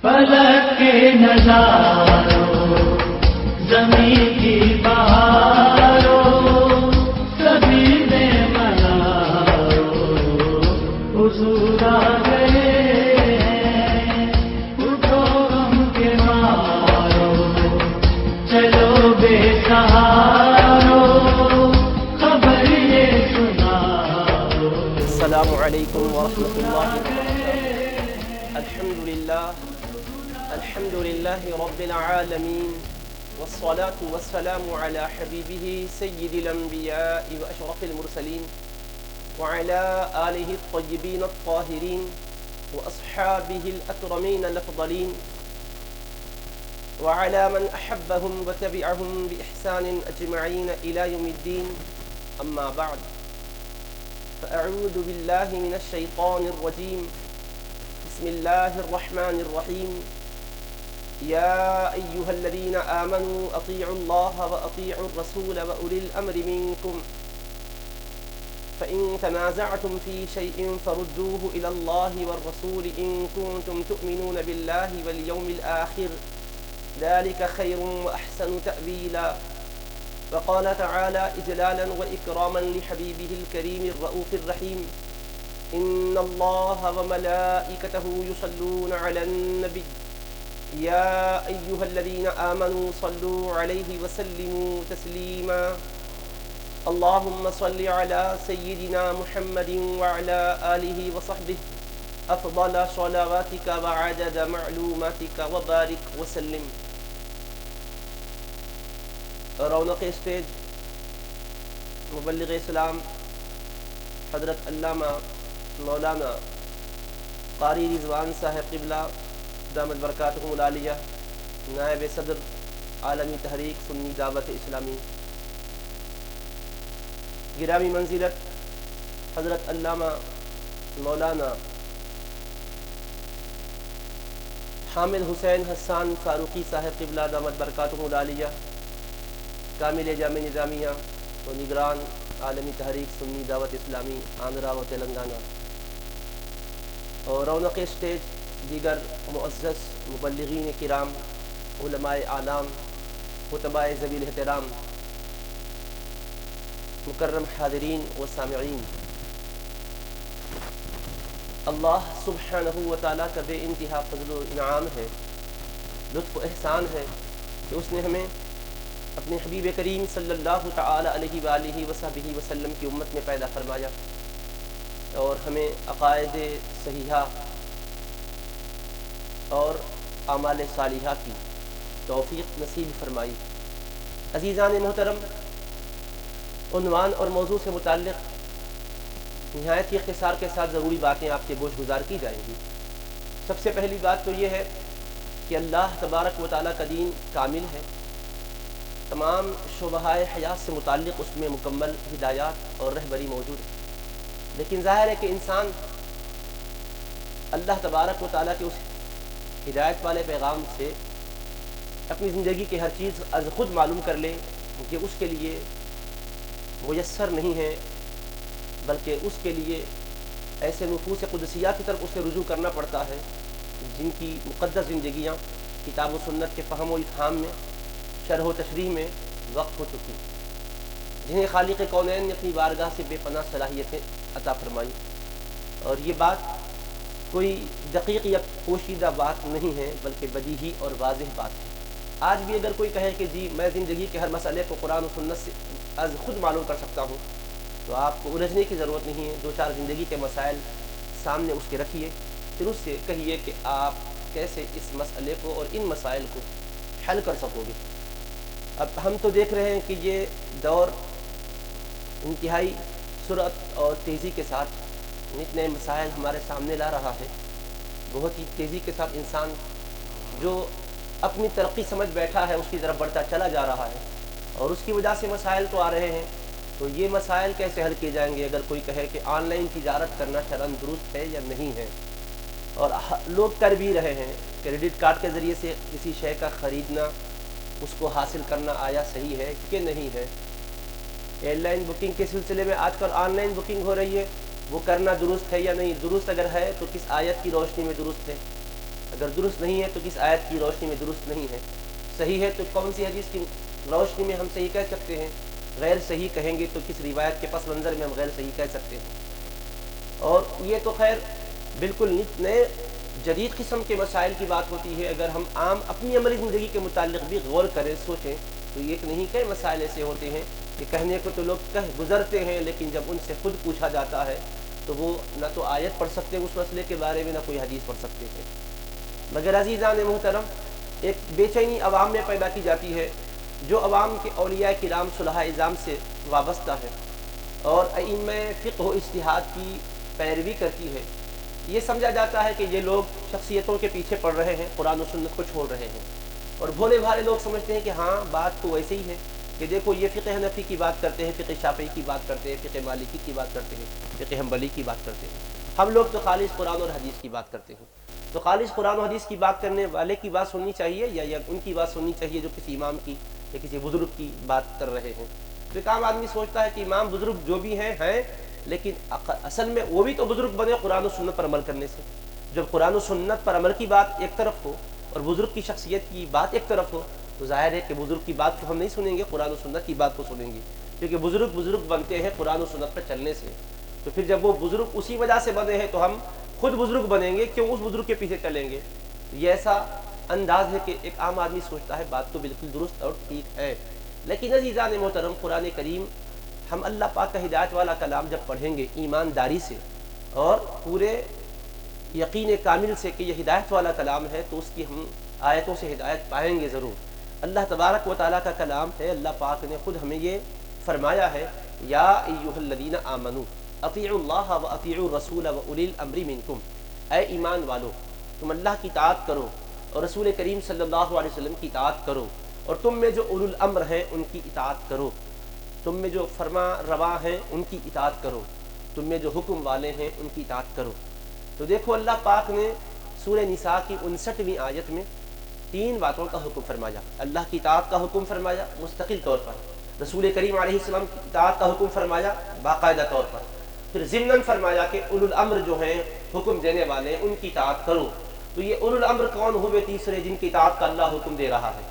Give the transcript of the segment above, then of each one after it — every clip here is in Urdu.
فلک کے نظاروں زمین کی بہاروں سبھی میں مناروں حضور آ گئے اٹھو غم کے مارو چلو بے سہارو خبر یہ سناؤ. السلام علیکم ورحمۃ اللہ وبرکاتہ. الحمد للہ رب العالمین والصلاة والسلام على حبیبہ سید الانبیاء واشرف المرسلین وعلى آلہ الطیبین الطاہرین واصحابہ الاکرمین الافضلین وعلى من احبهم وتبعهم بإحسان اجمعین الى یوم الدین. اما بعد فاعوذ باللہ من الشیطان الرجیم. بسم اللہ الرحمن الرحیم. یا ایہا الذین آمنوا اطیعوا اللہ واطیعوا الرسول واولی الامر منکم فإن تنازعتم في شيء فردوه إلى الله والرسول إن كنتم تؤمنون بالله واليوم الآخر ذلك خير وأحسن تأويلا. وقال تعالى إجلالا وإكراما لحبيبه الكريم الرؤوف الرحيم إن الله وملائكته يصلون على النبي يا أيها الذين آمنوا صلوا عليه وسلموا تسليما. اللهم صل على سيدنا محمد وعلى آله وصحبه أفضل صلواتك وعدد معلوماتك وبارك وسلم. رونق اسٹیج مبلغ اسلام حضرت علامہ مولانا قاری رضوان صاحب قبلہ دامت برکاتہم العالیہ، نائب صدر عالمی تحریک سنی دعوت اسلامی، گرامی منزلت حضرت علامہ مولانا حامد حسین حسان فاروقی صاحب قبلہ دامت برکاتہم العالیہ، کامل جامع نظامیہ و نگران عالمی تحریک سنی دعوت اسلامی آندھرا و تلنگانہ، اور رونق اسٹیج دیگر معزز مبلغین کرام، علماء اعلام، خطباء ذوی الاحترام، مکرم حاضرین و سامعین. اللہ سبحانہ و تعالیٰ کا بے انتہا فضل و انعام ہے، لطف و احسان ہے کہ اس نے ہمیں اپنے حبیب کریم صلی اللہ تعالی علیہ وآلہ وصحبہ وسلم کی امت میں پیدا فرمایا اور ہمیں عقائد صحیحہ اور اعمال صالحہ کی توفیق نصیب فرمائی. عزیزان محترم، عنوان اور موضوع سے متعلق نہایت ہی اختصار کے ساتھ ضروری باتیں آپ کے گوش گزار کی جائیں گی. سب سے پہلی بات تو یہ ہے کہ اللہ تبارک و تعالیٰ کا دین کامل ہے، تمام شعبۂ حیات سے متعلق اس میں مکمل ہدایات اور رہبری موجود ہے. لیکن ظاہر ہے کہ انسان اللہ تبارک و تعالیٰ کے اس ہدایت والے پیغام سے اپنی زندگی کی ہر چیز از خود معلوم کر لے کہ اس کے لیے میسر نہیں ہے، بلکہ اس کے لیے ایسے نفوس قدسیہ کی طرف اسے رجوع کرنا پڑتا ہے جن کی مقدس زندگیاں کتاب و سنت کے فہم و افہام میں، شرح و تشریح میں وقف ہو چکی، جنہیں خالق کونین نے اپنی بارگاہ سے بے پناہ صلاحیتیں عطا فرمائی. اور یہ بات کوئی دقیق یا پوشیدہ بات نہیں ہے، بلکہ بدیہی اور واضح بات ہے. آج بھی اگر کوئی کہے کہ جی میں زندگی کے ہر مسئلے کو قرآن و سنت سے از خود معلوم کر سکتا ہوں، تو آپ کو الجھنے کی ضرورت نہیں ہے. دو چار زندگی کے مسائل سامنے اس کے رکھیے، پھر اس سے کہیے کہ آپ کیسے اس مسئلے کو اور ان مسائل کو حل کر سکو گے. اب ہم تو دیکھ رہے ہیں کہ یہ دور انتہائی سرعت اور تیزی کے ساتھ نئے مسائل ہمارے سامنے لا رہا ہے. بہت ہی تیزی کے ساتھ انسان جو اپنی ترقی سمجھ بیٹھا ہے اس کی طرف بڑھتا چلا جا رہا ہے، اور اس کی وجہ سے مسائل تو آ رہے ہیں. تو یہ مسائل کیسے حل کیے جائیں گے اگر کوئی کہے کہ آن لائن تجارت کرنا شرعاً درست ہے یا نہیں ہے؟ اور لوگ کر بھی رہے ہیں. کریڈٹ کارڈ کے ذریعے سے کسی شے کا خریدنا، اس کو حاصل کرنا آیا صحیح ہے کہ نہیں ہے؟ ایئر لائن بکنگ کے سلسلے میں آج کل آن لائن بکنگ ہو رہی ہے، وہ کرنا درست ہے یا نہیں؟ درست اگر ہے تو کس آیت کی روشنی میں درست ہے؟ اگر درست نہیں ہے تو کس آیت کی روشنی میں درست نہیں ہے؟ صحیح ہے تو کون سی حدیث کی روشنی میں ہم صحیح کہہ سکتے ہیں؟ غیر صحیح کہیں گے تو کس روایت کے پس منظر میں ہم غیر صحیح کہہ سکتے ہیں؟ اور یہ تو خیر بالکل نئے جدید قسم کے مسائل کی بات ہوتی ہے۔ اگر ہم عام اپنی عملی زندگی کے متعلق بھی غور کریں، سوچیں، تو یہ نہیں کئی مسائل ایسے ہوتے ہیں کہ کہنے کو تو لوگ کہہ گزرتے ہیں، لیکن جب ان سے خود پوچھا جاتا ہے تو وہ نہ تو آیت پڑھ سکتے اس مسئلے کے بارے میں، نہ کوئی حدیث پڑھ سکتے ہیں۔ مگر عزیزان محترم، ایک بے چینی عوام میں پیدا کی جاتی ہے، جو عوام کے اولیاء کرام صلحاء اعظام سے وابستہ ہے اور ائمہ فقہ و اجتہاد کی پیروی کرتی ہے۔ یہ سمجھا جاتا ہے کہ یہ لوگ شخصیتوں کے پیچھے پڑ رہے ہیں، قرآن و سنت کو چھوڑ رہے ہیں، اور بھولے بھالے لوگ سمجھتے ہیں کہ ہاں بات تو ویسے ہی ہے کہ دیکھو یہ فقہ حنفی کی بات کرتے ہیں، فقہ شافعی کی بات کرتے ہیں، فقہ مالکی کی بات کرتے ہیں، فقہ حنبلی کی بات کرتے ہیں، ہم لوگ تو خالص قرآن اور حدیث کی بات کرتے ہیں۔ تو خالص قرآن و حدیث کی بات کرنے والے کی بات سننی چاہیے یا ان کی بات سننی چاہیے جو کسی امام کی یا کسی بزرگ کی بات کر رہے ہیں؟ تو ایک عام آدمی سوچتا ہے کہ امام بزرگ جو بھی ہیں لیکن اصل میں وہ بھی تو بزرگ بنے قرآن و سنت پر عمل کرنے سے۔ جب قرآن و سنت پر عمل کی بات ایک طرف ہو اور بزرگ کی شخصیت کی بات ایک طرف ہو، تو ظاہر ہے کہ بزرگ کی بات کو ہم نہیں سنیں گے، قرآن و سنت کی بات کو سنیں گے، کیونکہ بزرگ بنتے ہیں قرآن و سنت پر چلنے سے۔ تو پھر جب وہ بزرگ اسی وجہ سے بنے ہیں تو ہم خود بزرگ بنیں گے، کیوں اس بزرگ کے پیچھے چلیں گے؟ یہ ایسا انداز ہے کہ ایک عام آدمی سوچتا ہے بات تو بالکل درست اور ٹھیک ہے، لیکن عزیزان محترم، قرآن کریم ہم اللہ پاک کا ہدایت والا کلام جب پڑھیں گے ایمانداری سے اور پورے یقین کامل سے کہ یہ ہدایت والا کلام ہے، تو اس کی ہم آیتوں سے ہدایت پائیں گے ضرور۔ اللہ تبارک و تعالیٰ کا کلام ہے، اللہ پاک نے خود ہمیں یہ فرمایا ہے، یا ایھا الذین آمنوا اطیعوا اللہ و اطیعوا الرسول و اولی الامر منکم، اے ایمان والو تم اللہ کی اطاعت کرو اور رسول کریم صلی اللہ علیہ وسلم کی اطاعت کرو، اور تم میں جو اولو الامر ہیں ان کی اطاعت کرو، تم میں جو فرما روا ہیں ان کی اطاعت کرو، تم میں جو حکم والے ہیں ان کی اطاعت کرو۔ تو دیکھو اللہ پاک نے سورہ نساء کی 59ویں آیت میں 3 باتوں کا حکم فرمایا۔ اللہ کی اطاعت کا حکم فرمایا مستقل طور پر، رسول کریم علیہ السلام کی اطاعت کا حکم فرمایا باقاعدہ طور پر، پھر ضمناً فرمایا کہ اولو الامر جو ہیں حکم دینے والے ان کی اطاعت کرو۔ تو یہ اولو الامر کون ہوئے تیسرے جن کی اطاعت کا اللہ حکم دے رہا ہے؟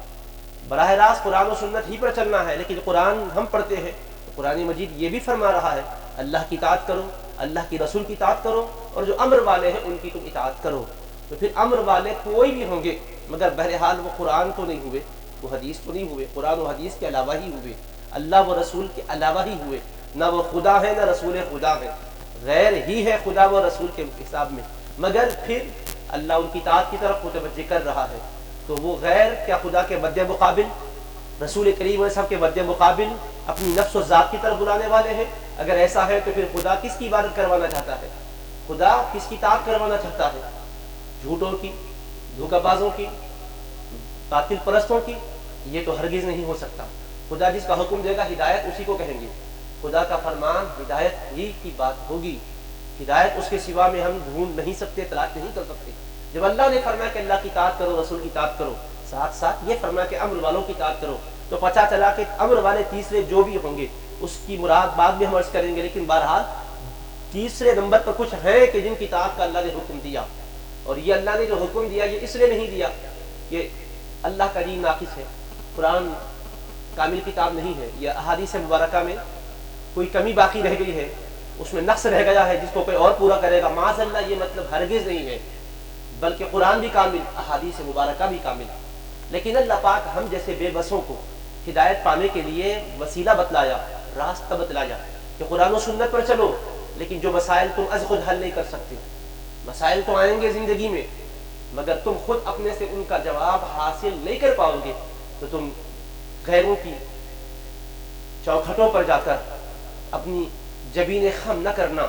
براہ راست قرآن و سنت ہی پر چلنا ہے، لیکن قرآن ہم پڑھتے ہیں تو قرآن مجید یہ بھی فرما رہا ہے اللہ کی اطاعت کرو، اللہ کی رسول کی اطاعت کرو، اور جو امر والے ہیں ان کی تم اطاعت کرو۔ تو پھر امر والے کوئی بھی ہوں گے، مگر بہرحال وہ قرآن تو نہیں ہوئے، وہ حدیث تو نہیں ہوئے، قرآن و حدیث کے علاوہ ہی ہوئے، اللہ و رسول کے علاوہ ہی ہوئے، نہ وہ خدا ہے نہ رسول خدا ہے، غیر ہی ہے خدا و رسول کے حساب میں، مگر پھر اللہ ان کی اطاعت کی طرف متوجہ کر رہا ہے۔ تو وہ غیر کیا خدا کے مد مقابل، رسول کریم صاحب کے مد مقابل اپنی نفس و ذات کی طرف بلانے والے ہیں؟ اگر ایسا ہے تو پھر خدا کس کی عبادت کروانا چاہتا ہے؟ خدا کس کی اطاعت کروانا چاہتا ہے؟ جھوٹوں کی، دھوکہ بازوں کی، باطل پرستوں کی؟ یہ تو ہرگز نہیں ہو سکتا۔ خدا جس کا حکم دے گا ہدایت اسی کو کہیں گے، خدا کا فرمان ہدایت ہی کی بات ہوگی، ہدایت اس کے سوا میں ہم ڈھونڈ نہیں سکتے، تلاش نہیں کر سکتے۔ جب اللہ نے فرمایا کہ اللہ کی اطاعت کرو، رسول کی اطاعت کرو، ساتھ ساتھ یہ فرمایا کہ امر والوں کی اطاعت کرو، تو پتہ چلا کہ امر والے تیسرے جو بھی ہوں گے اس کی مراد بعد میں ہم عرض کریں گے، لیکن بہرحال تیسرے نمبر پر کچھ ہیں کہ جن کی اطاعت کا اللہ نے حکم دیا، اور یہ اللہ نے جو حکم دیا یہ اس لیے نہیں دیا کہ اللہ کا دین ناقص ہے، قرآن کامل کتاب نہیں ہے، یا احادیث مبارکہ میں کوئی کمی باقی رہ گئی ہے، اس میں نقص رہ گیا ہے جس کو کوئی اور پورا کرے گا، معاذ اللہ، یہ مطلب ہرگز نہیں ہے، بلکہ قرآن بھی کامل، احادیث مبارکہ بھی کامل۔ لیکن اللہ پاک ہم جیسے بے بسوں کو ہدایت پانے کے لیے وسیلہ بتلایا، راستہ بتلایا کہ قرآن و سنت پر چلو، لیکن جو مسائل تم از خود حل نہیں کر سکتے، مسائل تو آئیں گے زندگی میں، مگر تم خود اپنے سے ان کا جواب حاصل نہیں کر پاؤ گے، تو تم غیروں کی چوکھٹوں پر جا کر اپنی جبین خم نہ کرنا،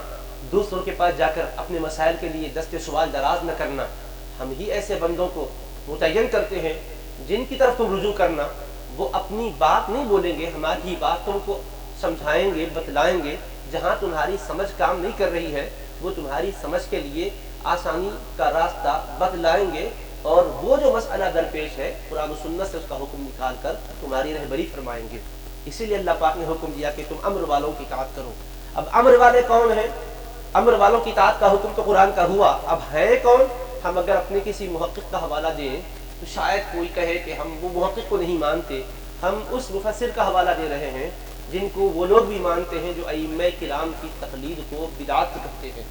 دوسروں کے پاس جا کر اپنے مسائل کے لیے دست سوال دراز نہ کرنا۔ ہم ہی ایسے بندوں کو متعین کرتے ہیں جن کی طرف تم رجوع کرنا، وہ اپنی بات نہیں بولیں گے، ہماری ہی بات تم کو سمجھائیں گے، بتلائیں گے، جہاں تمہاری سمجھ کام نہیں کر رہی ہے وہ تمہاری سمجھ کے لیے آسانی کا راستہ بتلائیں گے، اور وہ جو مسئلہ درپیش ہے قرآن و سنت سے اس کا حکم نکال کر تمہاری رہبری فرمائیں گے۔ اسی لیے اللہ پاک نے حکم دیا کہ تم امر والوں کی اطاعت کرو۔ اب امر والے کون ہیں؟ امر والوں کی اطاعت کا حکم تو قرآن کا ہوا، اب ہے کون؟ ہم اگر اپنے کسی محقق کا حوالہ دیں تو شاید کوئی کہے کہ ہم وہ محقق کو نہیں مانتے، ہم اس مفسر کا حوالہ دے رہے ہیں جن کو وہ لوگ بھی مانتے ہیں جو ائمہ کرام کی تقلید کو بدعت کہتے ہیں۔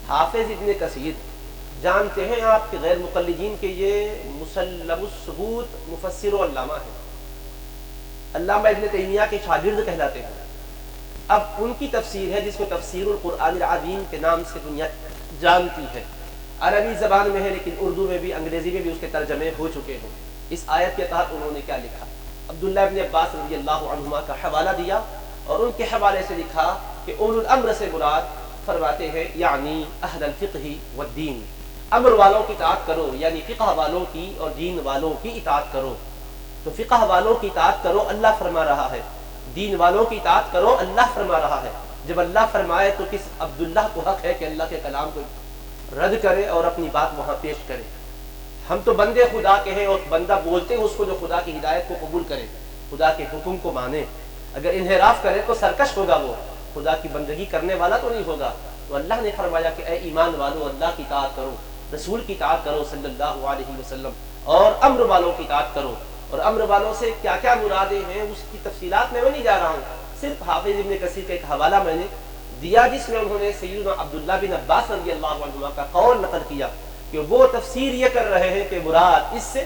حافظ ابن کثیر جانتے ہیں آپ کے غیر مقلدین کے یہ مسلم الثبوت مفسر و علامہ ہیں، علامہ ابن تیمیہ کے شاگرد کہلاتے ہیں۔ اب ان کی تفسیر ہے جس کو تفسیر القرآن العظیم کے نام سے دنیا جانتی ہے، عربی زبان میں ہے لیکن اردو میں بھی انگریزی میں بھی اس کے ترجمے ہو چکے ہیں۔ اس آیت کے تحت انہوں نے کیا لکھا؟ عبداللہ ابن عباس رضی اللہ عنہما کا حوالہ دیا اور ان کے حوالے سے لکھا کہ اولو الامر سے مراد فرماتے ہیں یعنی اہل الفقہ والدین، امر والوں کی اطاعت کرو یعنی فقہ والوں کی اور دین والوں کی اطاعت کرو۔ تو فقہ والوں کی اطاعت کرو اللہ فرما رہا ہے، دین والوں کی اطاعت کرو اللہ فرما رہا ہے۔ جب اللہ فرمائے تو کس عبداللہ کو حق ہے کہ اللہ کے کلام کو رد کرے اور اپنی بات وہاں پیش کرے؟ ہم تو بندے خدا کے ہیں اور بندہ بولتے ہیں اس کو جو خدا کی ہدایت کو قبول کرے، خدا کے حکم کو مانے۔ اگر انحراف کرے تو سرکش ہوگا، وہ خدا کی بندگی کرنے والا تو نہیں ہوگا۔ تو اللہ نے فرمایا کہ اے ایمان والو اللہ کی اطاعت کرو، رسول کی اطاعت کرو صلی اللہ علیہ وسلم، اور امر والوں کی اطاعت کرو۔ اور امر والوں سے کیا کیا مرادیں ہیں اس کی تفصیلات میں نہیں جا رہا ہوں، صرف حافظ ابن کثیر کا ایک حوالہ میں نے دیا جس میں انہوں نے سیدنا عبداللہ بن عباس رضی اللہ عنہما کا قول نقل کیا کہ وہ تفسیر یہ کر رہے ہیں کہ مراد اس سے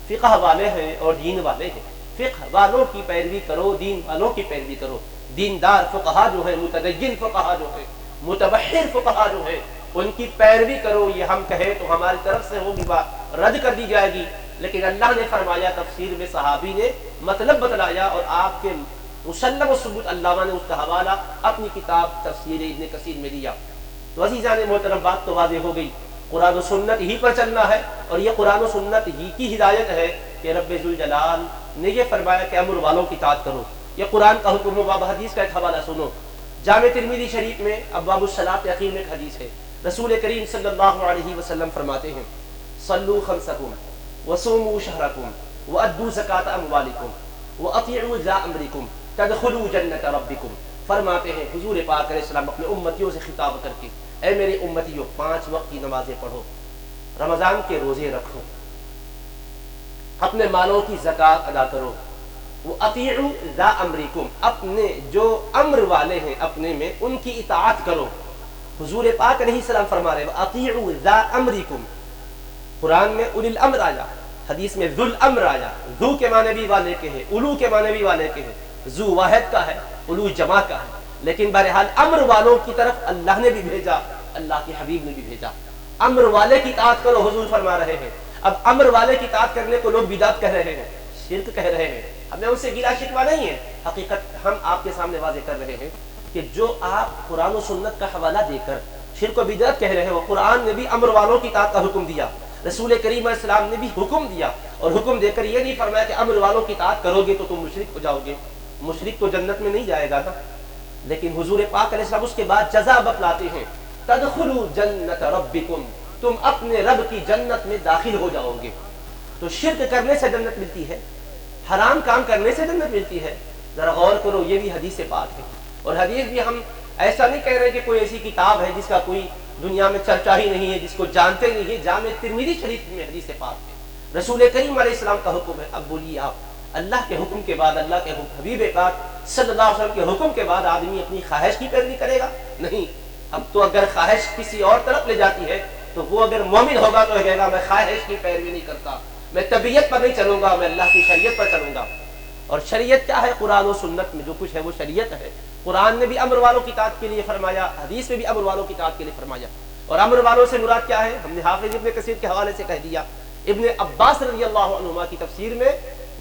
فقہ والے ہیں اور دین والے ہیں۔ فقہ والوں کی پیروی کرو، دین والوں کی پیروی کرو۔ دیندار فقہا جو ہیں، متدین فقہا جو ہیں، متبحر فقہا جو ہیں، ان کی پیروی کرو۔ یہ ہم کہیں تو ہماری طرف سے ہوگی بات رد کر دی جائے گی، لیکن اللہ نے فرمایا، تفسیر میں صحابی نے مطلب بتلایا اور آپ کے مسلم و ثبوت علامہ نے اس کا حوالہ اپنی کتاب تفسیر ابن کثیر میں دیا۔ تو عزیزان محترم بات تو واضح ہو گئی، قرآن و سنت ہی پر چلنا ہے، اور یہ قرآن و سنت ہی کی ہدایت ہے کہ رب ذوالجلال نے یہ فرمایا کہ امر والوں کی اطاعت کرو۔ یہ قرآن کا حکم ہے۔ باب حدیث کا ایک حوالہ سنو، جامع ترمذی شریف میں ابواب الصلاۃ کے اخیر میں ایک حدیث ہے، رسول کریم صلی اللہ علیہ وسلم فرماتے ہیں صلوا خمسکم وصوموا شہرکم وادوا زکاۃ اموالکم واطیعوا ذا امرکم تدخلوا جنت ربکم۔ فرماتے ہیں حضور پاک علیہ السلام اپنے امتیوں سے خطاب کر کے، اے میری امتیوں، 5 وقت کی نمازیں پڑھو، رمضان کے روزے رکھو، اپنے مالوں کی زکوٰۃ ادا کرو، وَأَطِيعُوا ذَا أَمْرِكُمْ، اپنے جو امر والے ہیں اپنے میں ان کی اطاعت کرو۔ حضور پاک علیہ السلام فرما رہے وَأَطِيعُوا ذَا أَمْرِكُمْ۔ قرآن میں اُولی الامر آیا، حدیث میں ذو الامر آیا۔ ذو کے معنی بھی والے کے ہیں، اولو کے معنی بھی والے کے ہیں، ذو واحد کا ہے، اولو جمع کا ہے، لیکن بہرحال امر والوں کی طرف اللہ نے بھی بھیجا، اللہ کے حبیب نے بھی بھیجا۔ امر والے کی اطاعت کرو حضور فرما رہے ہیں۔ اب امر والے کی اطاعت کرنے کو لوگ بدعت کہہ رہے ہیں، شرک کہہ رہے ہیں، ہمیں ان سے گلا شکوہ نہیں ہے، حقیقت ہم آپ کے سامنے واضح کر رہے ہیں کہ جو آپ قرآن و سنت کا حوالہ دے کر شرک و بدعت کہہ رہے ہیں، وہ قرآن نے بھی امر والوں کی اطاعت کا حکم دیا، رسول کریم علیہ السلام نے بھی حکم دیا، اور حکم دے کر یہ نہیں فرمایا کہ امر والوں کی اطاعت کرو گے تو تم مشرک ہو جاؤ گے۔ مشرک تو جنت میں نہیں جائے گا نا، لیکن حضور پاک علیہ السلام اس کے بعد جزا بتلاتے ہیں، تدخلوا جنت ربکم، تم اپنے رب کی جنت میں داخل ہو جاؤ گے۔ تو شرک کرنے سے جنت ملتی ہے، حرام کام کرنے سے جنت ملتی ہے؟ ذرا غور کرو، یہ بھی حدیث پاک ہے، اور حدیث بھی ہم ایسا نہیں کہہ رہے کہ کوئی ایسی کتاب ہے جس کا کوئی دنیا میں چرچا ہی نہیں ہے، جس کو جانتے نہیں ہے۔ جامع ترمذی شریف میں حدیث پاک ہے، رسول کریم علیہ السلام کا حکم ہے۔ اب بولیے آپ، اللہ کے حکم کے بعد، اللہ کے حبیب پاک صلی اللہ علیہ وسلم کے حکم کے بعد آدمی اپنی خواہش کی پیروی کرے گا؟ نہیں۔ اب تو اگر خواہش کسی اور طرف لے جاتی ہے تو وہ اگر مومن ہوگا تو کہے گا میں خواہش کی پیروی نہیں کرتا، میں طبیعت پر نہیں چلوں گا، میں اللہ کی شریعت پر چلوں گا۔ اور شریعت کیا ہے؟ قرآن و سنت میں جو کچھ ہے وہ شریعت ہے۔ قرآن نے بھی امر والوں کی اطاعت کے لیے فرمایا، حدیث میں بھی امر والوں کی اطاعت کے لیے فرمایا۔ اور امر والوں سے مراد کیا ہے؟ ہم نے حافظ ابن کثیر کے حوالے سے کہہ دیا۔ ابن عباس رضی اللہ عنہما کی تفسیر میں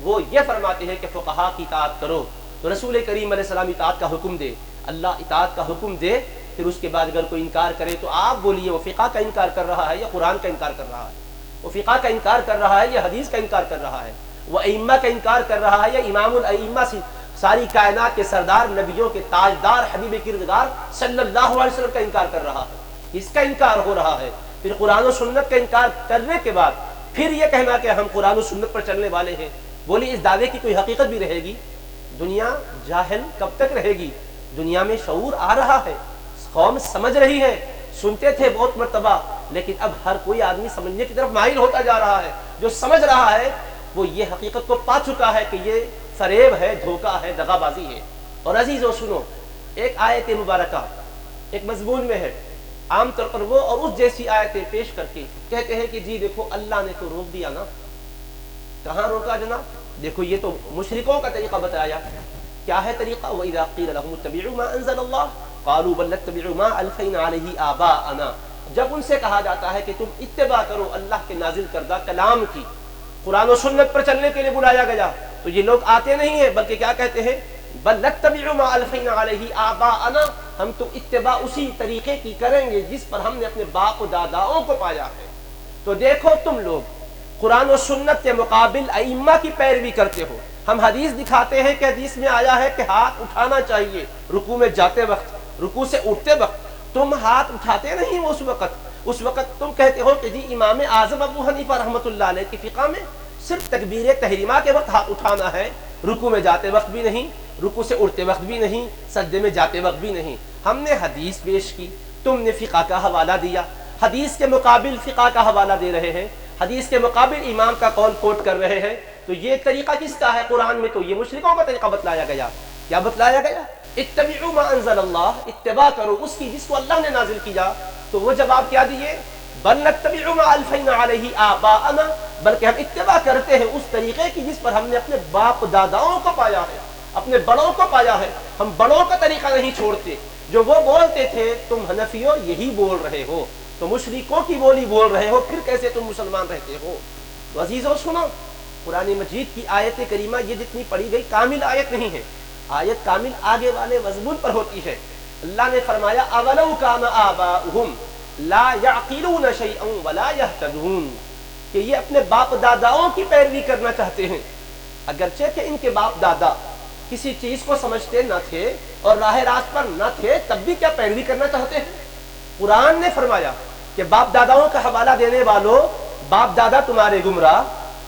وہ یہ فرماتے ہیں کہ فقہا کی اطاعت کرو، تو رسول کریم علیہ السلام اطاعت کا حکم دے، اللہ اطاعت کا حکم دے، پھر اس کے بعد اگر کوئی انکار کرے تو آپ بولیے وہ فقہ کا انکار کر رہا ہے یا قرآن کا انکار کر رہا ہے؟ وہ فقہ کا انکار کر رہا ہے یا حدیث کا انکار کر رہا ہے؟ وہ ائمہ کا انکار کر رہا ہے یا امام الائمہ سے ساری کائنات کے سردار، نبیوں کے تاجدار، حبیب کردگار صلی اللہ علیہ وسلم کا انکار کر رہا ہے؟ اس کا انکار ہو رہا ہے۔ پھر قرآن و سنت کا انکار کرنے کے بعد پھر یہ کہنا کہ ہم قرآن و سنت پر چلنے والے ہیں، بولی اس دعوے کی کوئی حقیقت بھی رہے گی؟ دنیا جاہل کب تک رہے گی؟ دنیا میں شعور آ رہا ہے، قوم سمجھ رہی ہے۔ سنتے تھے بہت مرتبہ لیکن اب ہر کوئی آدمی سمجھنے کی طرف مائل ہوتا جا رہا ہے. جو سمجھ رہا ہے وہ یہ حقیقت کو پا چکا ہے کہ یہ فریب ہے, دھوکہ ہے, دغا بازی ہے. اور عزیزو سنو, ایک آیت مبارکہ ایک مضمون میں ہے, عام طور پر وہ اور اس جیسی آیتیں پیش کر کے کہتے ہیں کہ جی دیکھو اللہ نے تو روک دیا نا. کہاں روکا جناب؟ دیکھو یہ تو مشرکوں کا طریقہ بتایا. کیا ہے طریقہ؟ وَإِذَا قِيلَ لَهُمُ اتَّبِعُوا مَا أَنزَلَ اللَّهُ قَالُوا بَلْ نَتَّبِعُ مَا أَلْفَيْنَا عَلَيْهِ آبَاءَنَا. جب ان سے کہا جاتا ہے کہ تم اتباع کرو اللہ کے نازل کردہ کلام کی, قرآن و سنت پر چلنے کے لیے بلایا گیا, تو یہ لوگ آتے نہیں ہیں بلکہ کیا کہتے ہیں؟ بَلْ نَتَّبِعُ مَا أَلْفَيْنَا عَلَيْهِ آبَاءَنَا, ہم تو اتباع اسی طریقے کی کریں گے جس پر ہم نے اپنے باپ و داداؤں کو پایا ہے. تو دیکھو تم لوگ قرآن و سنت کے مقابل ائمہ کی پیروی کرتے ہو. ہم حدیث دکھاتے ہیں کہ حدیث میں آیا ہے کہ ہاتھ اٹھانا چاہیے رکوع میں جاتے وقت, رکوع سے اٹھتے وقت. تم ہاتھ اٹھاتے نہیں ہو اس وقت تم کہتے ہو کہ جی امام اعظم ابو حنیفہ رحمۃ اللہ علیہ کی فقہ میں صرف تکبیر تحریمہ کے وقت ہاتھ اٹھانا ہے, رکوع میں جاتے وقت بھی نہیں, رکوع سے اٹھتے وقت بھی نہیں, سجدے میں جاتے وقت بھی نہیں. ہم نے حدیث پیش کی, تم نے فقہ کا حوالہ دیا, حدیث کے مقابل فقہ کا حوالہ دے رہے ہیں, حدیث کے مقابل امام کا قول کوٹ کر رہے ہیں. تو یہ طریقہ کس کا ہے؟ قرآن میں تو یہ مشرکوں کا طریقہ بتلایا گیا. کیا بتلایا گیا؟ اتبعوا ما انزل اللہ, اتباع کرو اس کی جس کو اللہ نے نازل کیا. تو وہ جواب کیا دیے؟ بل نتبع ما الفینا علیہ آباءنا, بلکہ ہم اتباع کرتے ہیں اس طریقے کی جس پر ہم نے اپنے باپ داداؤں کو پایا ہے, اپنے بڑوں کو پایا ہے. ہم بڑوں کا طریقہ نہیں چھوڑتے. جو وہ بولتے تھے تم حنفیوں یہی بول رہے ہو, تو مشرکوں کی بولی بول رہے ہو, پھر کیسے تم مسلمان رہتے ہو؟ تو عزیزو سنو, قرآن مجید کی آیت کریمہ یہ جتنی پڑھی گئی کامل آیت نہیں ہے. آیت کامل آگے والے مضمون پر ہوتی ہے. اللہ نے فرمایا اولو کان آباؤہم لا یعقلون شیئا ولا یہتدون, کہ یہ اپنے باپ داداؤں کی پیروی کرنا چاہتے ہیں, اگرچہ کہ ان کے باپ دادا کسی چیز کو سمجھتے نہ تھے اور راہ راست پر نہ تھے, تب بھی کیا پیروی کرنا چاہتے ہیں. قرآن نے فرمایا کہ باپ داداؤں کا حوالہ دینے والوں, باپ دادا تمہارے گمراہ,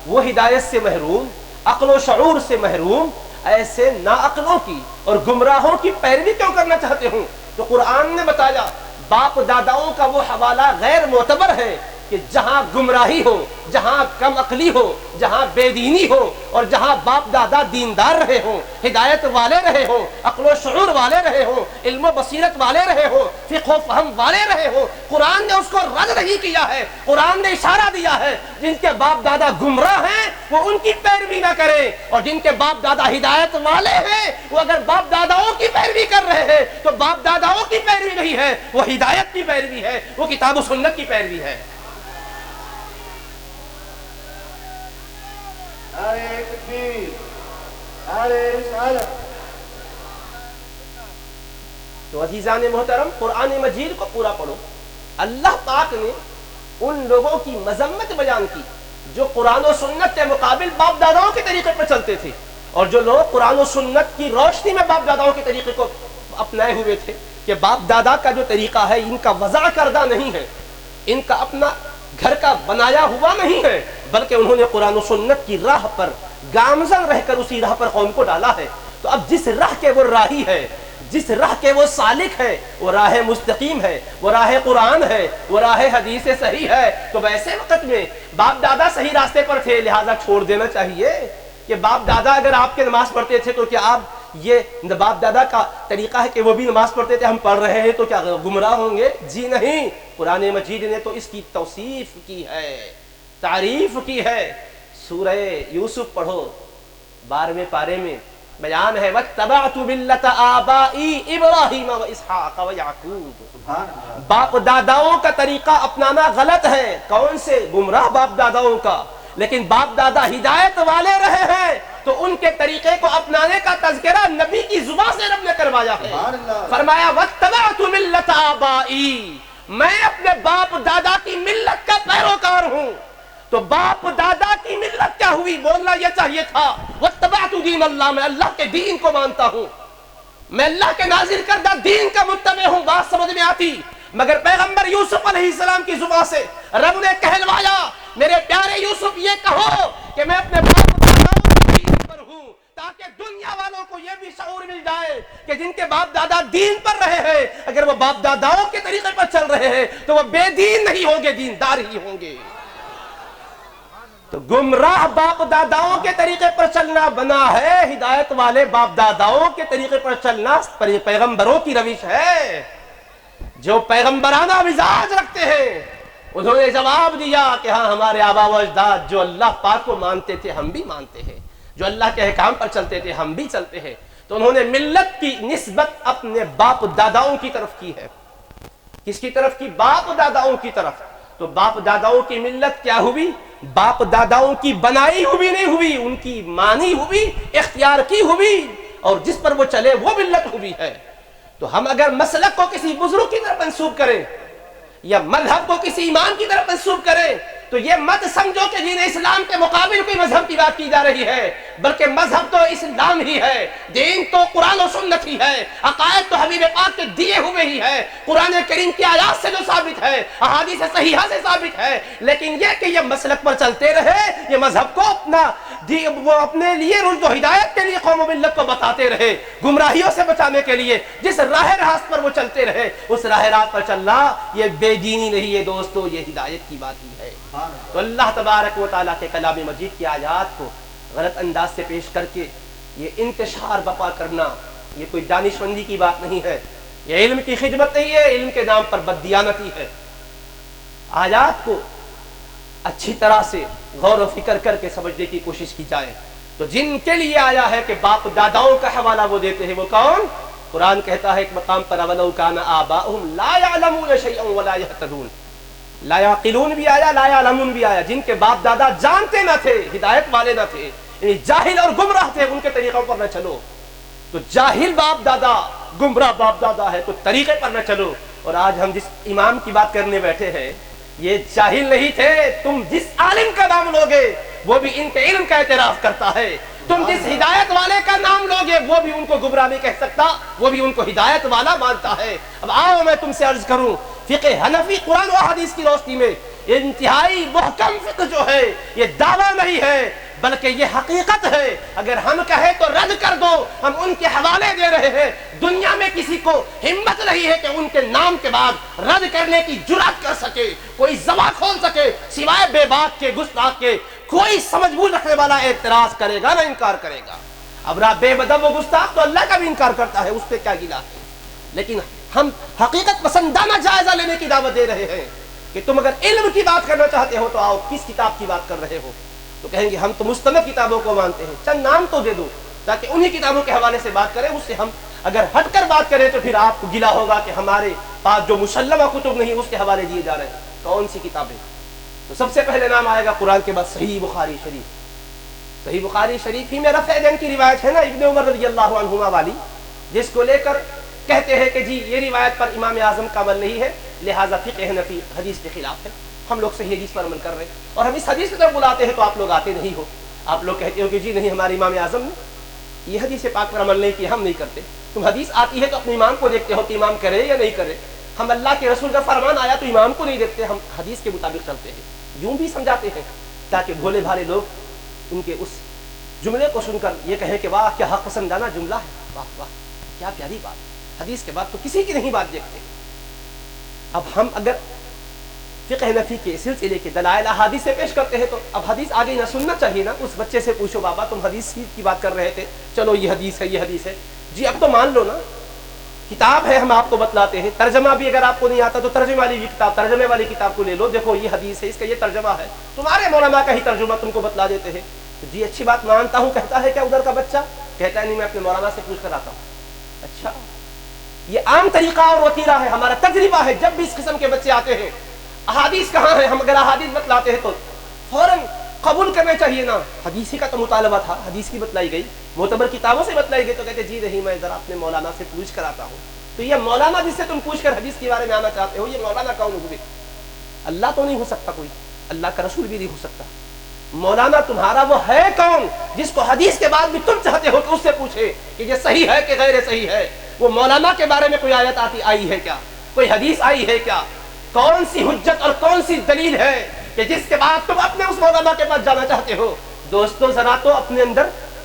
وہ ہدایت سے محروم, عقل و شعور سے محروم, ایسے ناعقلوں کی اور گمراہوں کی پیروی کیوں کرنا چاہتے ہوں. تو قرآن نے بتایا باپ داداؤں کا وہ حوالہ غیر معتبر ہے کہ جہاں گمراہی ہو, جہاں کم عقلی ہو, جہاں بے دینی ہو, اور جہاں باپ دادا دیندار رہے ہوں, ہدایت والے رہے ہوں, عقل و شعور والے رہے ہوں, علم و بصیرت والے رہے ہوں, فقہ و فہم والے رہے ہوں, قرآن نے اس کو رد نہیں کیا ہے. قرآن نے اشارہ دیا ہے جن کے باپ دادا گمراہ ہیں وہ ان کی پیروی نہ کریں, اور جن کے باپ دادا ہدایت والے ہیں وہ اگر باپ داداؤں کی پیروی کر رہے ہیں تو باپ داداؤں کی پیروی نہیں ہے, وہ ہدایت کی پیروی ہے, وہ کتاب و سنت کی پیروی ہے. نعرہ تکبیر, نعرہ رسالت. تو عزیزان محترم, قرآن مجید کو پورا پڑھو. اللہ پاک نے ان لوگوں کی مذمت بیان کی جو قرآن و سنت کے مقابل باپ داداؤں کے طریقے پر چلتے تھے, اور جو لوگ قرآن و سنت کی روشنی میں باپ داداؤں کے طریقے کو اپنائے ہوئے تھے کہ باپ دادا کا جو طریقہ ہے ان کا وضع کردہ نہیں ہے, ان کا اپنا گھر کا بنایا ہوا نہیں ہے, بلکہ انہوں نے قرآن و سنت کی راہ پر گامزن رہ کر اسی راہ پر قوم کو ڈالا ہے. تو اب جس راہ کے وہ راہی ہے, جس راہ کے وہ سالک ہے, وہ راہ مستقیم ہے, وہ راہ قرآن ہے, وہ راہ حدیث صحیح ہے. تو ویسے وقت میں باپ دادا صحیح راستے پر تھے, لہذا چھوڑ دینا چاہیے کہ باپ دادا اگر آپ کے نماز پڑھتے تھے تو کیا آپ یہ باپ دادا کا طریقہ ہے کہ وہ بھی نماز پڑھتے تھے, ہم پڑھ رہے ہیں تو کیا گمراہ ہوں گے؟ جی نہیں. قرآن مجید نے تو اس کی توصیف کی ہے, تعریف کی ہے. سورہ یوسف پڑھو, 12ویں پارے میں بیان ہے وَاتَّبَعْتُ مِلَّةَ آبَائِي إِبْرَاهِيمَ وَإِسْحَاقَ وَيَعْقُوبَ. باپ داداؤں کا طریقہ اپنانا غلط ہے. کون سے؟ گمراہ باپ داداؤں کا. لیکن باپ دادا ہدایت والے رہے ہیں تو ان کے طریقے کو اپنانے کا تذکرہ نبی کی زبان سے رب نے کروایا ہے. فرمایا وَاتَّبَعْتُ مِلَّةَ آبَائِي, میں اپنے باپ دادا کی ملت کا پیروکار ہوں. تو باپ دادا کی ملت کیا ہوئی؟ بولنا یہ چاہیے تھا وَاتَّبَعْتُ دِينَ اللَّهِ, میں اللہ کے دین کو مانتا ہوں, میں اللہ کے نازل کردہ دین کا متبع ہوں. بات سمجھ میں آتی؟ مگر پیغمبر یوسف علیہ السلام کی زبان سے رب نے کہلوایا میرے پیارے یوسف یہ کہو کہ میں اپنے باپ دادا کے دین پر ہوں, تاکہ دنیا والوں کو یہ بھی شعور مل جائے کہ جن کے باپ دادا دین پر رہے ہیں، اگر وہ باپ داداؤں کے طریقے پر چل رہے ہیں تو وہ بے دین نہیں ہوں گے، دیندار ہی ہوں گے۔ تو گمراہ باپ داداؤں کے طریقے پر چلنا بنا ہے، ہدایت والے باپ داداؤں کے طریقے پر چلنا پیغمبروں کی روش ہے۔ جو پیغمبرانہ مزاج رکھتے ہیں انہوں نے جواب دیا کہ ہاں، ہمارے آبا و اجداد جو اللہ پاک کو مانتے تھے ہم بھی مانتے ہیں، جو اللہ کے احکام پر چلتے تھے ہم بھی چلتے ہیں۔ تو انہوں نے ملت کی نسبت اپنے باپ داداؤں کی طرف کی ہے۔ کس کی طرف کی؟ باپ داداؤں کی طرف۔ تو باپ داداؤں کی ملت کیا ہوئی؟ باپ داداؤں کی بنائی ہوئی نہیں ہوئی، ان کی مانی ہوئی، اختیار کی ہوئی، اور جس پر وہ چلے وہ ملت ہوئی ہے۔ تو ہم اگر مسلک کو کسی بزرگ کی طرف منسوب کریں یا مذہب کو کسی امام کی طرف منسوب کریں تو یہ مت سمجھو کہ دین اسلام کے مقابل کوئی مذہب کی بات کی جا رہی ہے، بلکہ مذہب تو اسلام ہی ہے، دین تو قرآن و سنت ہی ہے، عقائد تو حبیب پاک کے دیے ہوئے ہی ہے، قرآن کریم کی آیات سے جو ثابت ہے، احادیث صحیحہ سے ثابت ہے۔ لیکن یہ کہ یہ مسلک پر چلتے رہے، یہ مذہب کو وہ اپنے لیے رشد و ہدایت کے لیے قوم و ملت کو بتاتے رہے، گمراہیوں سے بچانے کے لیے جس راہ راست پر وہ چلتے رہے، اس راہ راست پر چلنا یہ بے دینی نہیں ہے دوستو، یہ ہدایت کی بات ہی ہے۔ تو اللہ تبارک و تعالیٰ کے کلام مجید کی آیات کو غلط انداز سے پیش کر کے یہ انتشار بپا کرنا یہ کوئی دانشمندی کی بات نہیں ہے، یہ علم کی خدمت نہیں ہے، علم کے نام پر بددیانتی ہے۔ آیات کو اچھی طرح سے غور و فکر کر کے سمجھنے کی کوشش کی جائے تو جن کے لیے آیا ہے کہ باپ داداؤں کا حوالہ وہ دیتے ہیں وہ کون؟ قرآن کہتا ہے ایک مقام پر اولو کان آباؤہم لا یعلمون شیئا ولا یہتدون، لا یعقلون بھی آیا، لا یعلمون بھی آیا، جن کے باپ دادا جانتے نہ تھے، ہدایت والے نہ تھے، یعنی جاہل اور گمراہ تھے، ان کے طریقوں پر نہ چلو۔ تو جاہل باپ دادا، گمراہ باپ دادا ہے تو طریقے پر نہ چلو۔ اور آج ہم جس امام کی بات کرنے بیٹھے ہیں یہ جاہل نہیں تھے، تم جس عالم کا نام لوگے وہ بھی ان کے علم کا اعتراف کرتا ہے، تم جس ہدایت والے کا نام لوگے وہ بھی ان کو گمراہ نہیں کہہ سکتا، وہ بھی ان کو ہدایت والا مانتا ہے۔ اب آؤ میں تم سے عرض کروں، فقہ حنفی قرآن و حدیث کی روشنی میں انتہائی محکم فقہ جو ہے یہ دعویٰ نہیں ہے بلکہ یہ حقیقت ہے۔ اگر ہم کہیں تو رد کر دو، ہم ان کے حوالے دے رہے ہیں، دنیا میں کسی کو ہمت نہیں ہے کہ ان کے نام کے بعد رد کرنے کی جرات کر سکے، کوئی زبان کھول سکے سوائے بے باک کے، گستاخ کے۔ کوئی سمجھ بوجھ رکھنے والا اعتراض کرے گا نہ انکار کرے گا۔ اب رہا بے ادب و گستاخ تو اللہ کا بھی انکار کرتا ہے، اس پہ کیا گلہ ہے۔ لیکن ہم حقیقت پسندانہ جائزہ لینے کی دعوت دے رہے ہیں کہ تم اگر علم کی بات کرنا چاہتے ہو تو آؤ، کس کتاب کی بات کر رہے ہو؟ تو کہیں گے ہم تو مستند کتابوں کو مانتے ہیں، چند نام تو دے دو تاکہ انہی کتابوں کے حوالے سے بات کریں۔ اس سے ہم اگر ہٹ کر بات کریں تو پھر آپ کو گلہ ہوگا کہ ہمارے پاس جو مسلمہ کتب نہیں اس کے حوالے دیے جا رہے ہیں۔ کون سی کتابیں؟ تو سب سے پہلے نام آئے گا قرآن کے بعد صحیح بخاری شریف۔ صحیح بخاری شریف ہی میں رفع دین کی روایت ہے نا ابن عمر رضی اللہ عنہما والی، جس کو لے کر کہتے ہیں کہ جی یہ روایت پر امام اعظم کا عمل نہیں ہے لہٰذا فقہ حنفی حدیث کے خلاف ہے، ہم لوگ صحیح حدیث پر عمل کر رہے ہیں، اور ہم اس حدیث کی طرف بلاتے ہیں تو آپ لوگ آتے نہیں ہو، آپ لوگ کہتے ہو کہ جی نہیں ہمارے امام اعظم نے یہ حدیث پاک پر عمل نہیں کیا، ہم نہیں کرتے۔ تم حدیث آتی ہے تو اپنے امام کو دیکھتے ہو کہ امام کرے یا نہیں کرے، ہم اللہ کے رسول کا فرمان آیا تو امام کو نہیں دیکھتے، ہم حدیث کے مطابق چلتے ہیں، یوں بھی سمجھاتے ہیں تاکہ بھولے بھالے لوگ ان کے اس جملے کو سن کر یہ کہیں کہ واہ کیا حق پسندانہ جملہ ہے، واہ واہ کیا پیاری بات، حدیث کے بعد تو کسی کی نہیں بات دیکھتے۔ اب ہم اگر فقہ حنفی کے سلسلے کے دلائل احادیث سے پیش کرتے ہیں تو اب حدیث آگے نہ سننا چاہیے نا، اس بچے سے پوچھو بابا تم حدیث کی بات کر رہے تھے، چلو یہ حدیث ہے یہ حدیث ہے، جی اب تو مان لو نا، کتاب ہے ہم آپ کو بتلاتے ہیں، ترجمہ بھی اگر آپ کو نہیں آتا تو ترجمے والی کتاب، ترجمے والی کتاب کو لے لو، دیکھو یہ حدیث ہے اس کا یہ ترجمہ ہے، تمہارے مولانا کا ہی ترجمہ تم کو بتلا دیتے ہیں، جی اچھی بات مانتا ہوں، کہتا ہے کیا ادھر کا بچہ؟ کہتا ہے نہیں میں اپنے مولانا سے پوچھ کر آتا ہوں۔ اچھا یہ عام طریقہ اور وتیرہ ہے، ہمارا تجربہ ہے، جب بھی اس قسم کے بچے آتے ہیں احادیث کہاں ہے، ہم اگر احادیث بتلاتے ہیں تو فوراً قبول کرنا چاہیے نا، حدیث کا تو مطالبہ تھا، حدیث کی بتلائی گئی، معتبر کتابوں سے بتلائی گئی، تو کہتے جی نہیں میں ذرا اپنے مولانا سے پوچھ کر آتا ہوں۔ تو یہ مولانا جس سے تم پوچھ کر حدیث کے بارے میں آنا چاہتے ہو، یہ مولانا کون ہوئے؟ اللہ تو نہیں ہو سکتا کوئی، اللہ کا رسول بھی نہیں ہو سکتا، مولانا تمہارا وہ ہے کون جس کو حدیث کے بعد بھی تم چاہتے ہو کہ اس سے پوچھے کہ یہ صحیح ہے کہ غیر صحیح ہے؟ وہ مولانا کے بارے میں کوئی آیت آئی ہے کیا؟ کوئی حدیث آئی ہے کیا؟ کون سی حجت اور کون سی دلیل ہے کہ جس کے بعد تم اپنے اس مولانا کے پاس جانا چاہتے ہو؟ دوستو ذرا تو اپنے اندر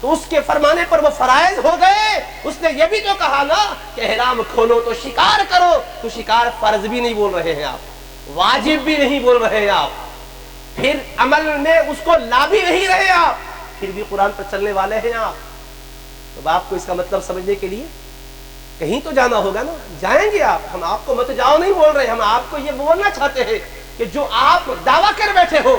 تو اس کے فرمانے پر وہ فرائض ہو گئے. اس نے یہ بھی تو کہا نا کہ احرام کھولو تو شکار کرو. تو شکار فرض بھی نہیں بول رہے ہیں آپ, واجب بھی نہیں بول رہے ہیں آپ, پھر عمل میں اس کو لا بھی نہیں رہے آپ, پھر بھی قرآن پر چلنے والے ہیں آپ. تو آپ کو اس کا مطلب سمجھنے کے لیے کہیں تو جانا ہوگا نا, جائیں گے آپ. ہم آپ کو مت جاؤ نہیں بول رہے, ہم آپ کو یہ بولنا چاہتے ہیں کہ جو آپ دعویٰ کر بیٹھے ہو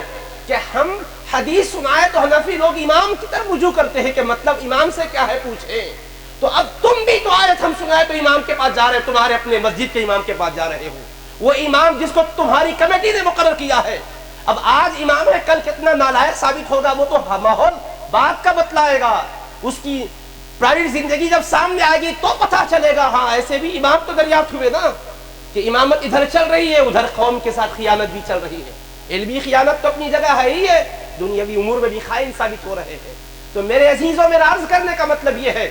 کہ ہم حدیث سنائے تو حنفی لوگ امام کی طرف رجوع کرتے ہیں کہ مطلب امام سے کیا ہے پوچھیں, تو اب تم بھی تو آیت ہم سنائے تو امام کے پاس جا رہے, تمہارے اپنے مسجد کے امام کے پاس جا رہے ہو, وہ امام جس کو تمہاری کمیٹی نے مقرر کیا ہے. اب آج امام ہے, کل کتنا نالائق ثابت ہوگا وہ تو ماحول بات کا بتلائے گا. اس کی پرائیویٹ زندگی جب سامنے آئے گی تو پتہ چلے گا. ہاں ایسے بھی امام تو دریافت ہوئے نا کہ امامت ادھر چل رہی ہے, ادھر قوم کے ساتھ خیانت بھی چل رہی ہے. علمی خیانت تو اپنی جگہ ہے ہی ہے, دنیاوی امور میں بھی خائن ثابت ہو رہے ہیں. تو میرے عزیزوں, میرا عرض کرنے کا مطلب یہ ہے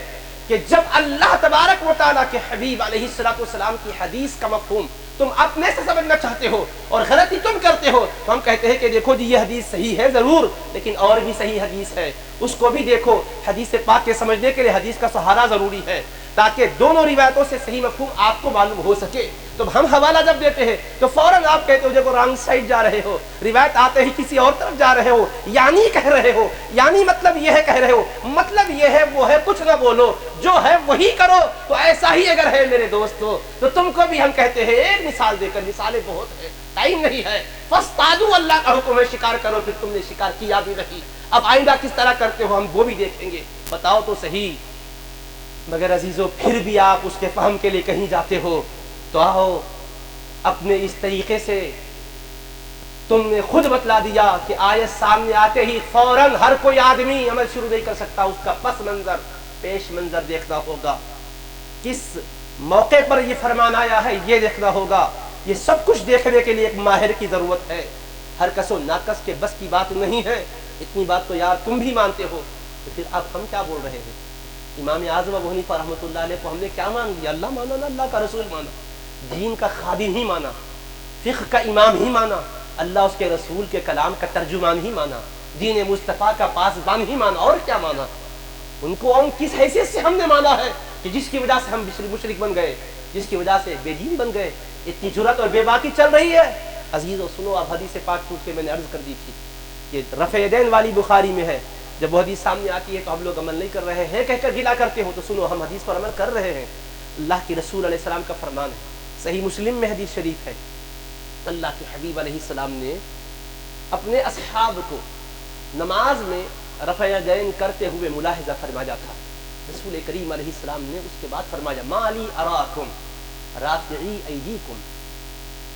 کہ جب اللہ تبارک و تعالیٰ کے حبیب علیہ السلام کی حدیث کا مفہوم تم اپنے سے سمجھنا چاہتے ہو اور غلطی تم کرتے ہو, تو ہم کہتے ہیں کہ دیکھو جی یہ حدیث صحیح ہے ضرور, لیکن اور بھی صحیح حدیث ہے, اس کو بھی دیکھو. حدیث پاک کے سمجھنے کے لیے حدیث کا سہارا ضروری ہے تاکہ دونوں روایتوں سے صحیح مفہوم آپ کو معلوم ہو سکے. تو ہم حوالہ جب دیتے ہیں تو فوراً آپ کہتے ہو دیکھو رانگ سائڈ جا رہے ہو, روایت آتے ہی کسی اور طرف جا رہے ہو, یعنی کہہ رہے ہو, یعنی مطلب یہ ہے کہہ رہے ہو, مطلب یہ ہے وہ ہے, کچھ نہ بولو, جو ہے وہی کرو. تو ایسا ہی اگر ہے میرے دوستو تو تم کو بھی ہم کہتے ہیں ایک مثال دے کر, مثالیں بہت ہیں, ٹائم نہیں ہے. فاصطادوا, اللہ کا حکم ہے شکار کرو, پھر تم نے شکار کیا بھی نہیں. اب آئندہ کس طرح کرتے ہو ہم وہ بھی دیکھیں گے, بتاؤ تو صحیح. مگر عزیزو پھر بھی آپ اس کے فہم کے لیے کہیں جاتے ہو تو آؤ اپنے اس طریقے سے. تم نے خود بتلا دیا کہ آیت سامنے آتے ہی فوراً ہر کوئی آدمی عمل شروع نہیں کر سکتا, اس کا پس منظر پیش منظر دیکھنا ہوگا, کس موقع پر یہ فرمان آیا ہے یہ دیکھنا ہوگا. یہ سب کچھ دیکھنے کے لیے ایک ماہر کی ضرورت ہے, ہر کس و ناقص کے بس کی بات نہیں ہے. اتنی بات تو یار تم بھی مانتے ہو, تو پھر اب ہم کیا بول رہے ہیں؟ امام اعظم ابو حنیفہ رحمۃ اللہ علیہ کو ہم نے کیا مان لیا؟ اللہ مانا نا, اللہ کا رسول مانا, دین کا خادم ہی مانا, فقہ کا امام ہی مانا, اللہ اس کے رسول کے کلام کا ترجمان ہی مانا, دین مصطفیٰ کا پاسبان ہی مانا, اور کیا مانا؟ ان کو ہم کس حیثیت سے ہم نے مانا ہے کہ جس کی وجہ سے ہم مشرک بن گئے, جس کی وجہ سے بے دین بن گئے؟ اتنی جرأت اور بے باکی چل رہی ہے. عزیزو سنو, اب حدیث پاک پوچھ کے میں نے عرض کر دی تھی کہ رفع یدین والی بخاری میں ہے, جب وہ حدیث سامنے آتی ہے تو ہم لوگ عمل نہیں کر رہے ہیں کہہ کر گلا کرتے ہو. تو سنو, ہم حدیث پر عمل کر رہے ہیں. اللہ کے رسول علیہ السلام کا فرمان ہے, صحیح مسلم میں حدیث شریف ہے, اللہ کے حبیب علیہ السلام نے اپنے اصحاب کو نماز میں رفع یدین کرتے ہوئے ملاحظہ فرمایا تھا. رسول کریم علیہ السلام نے اس کے بعد فرمایا, ما لی اراکم رافعی ایدیکم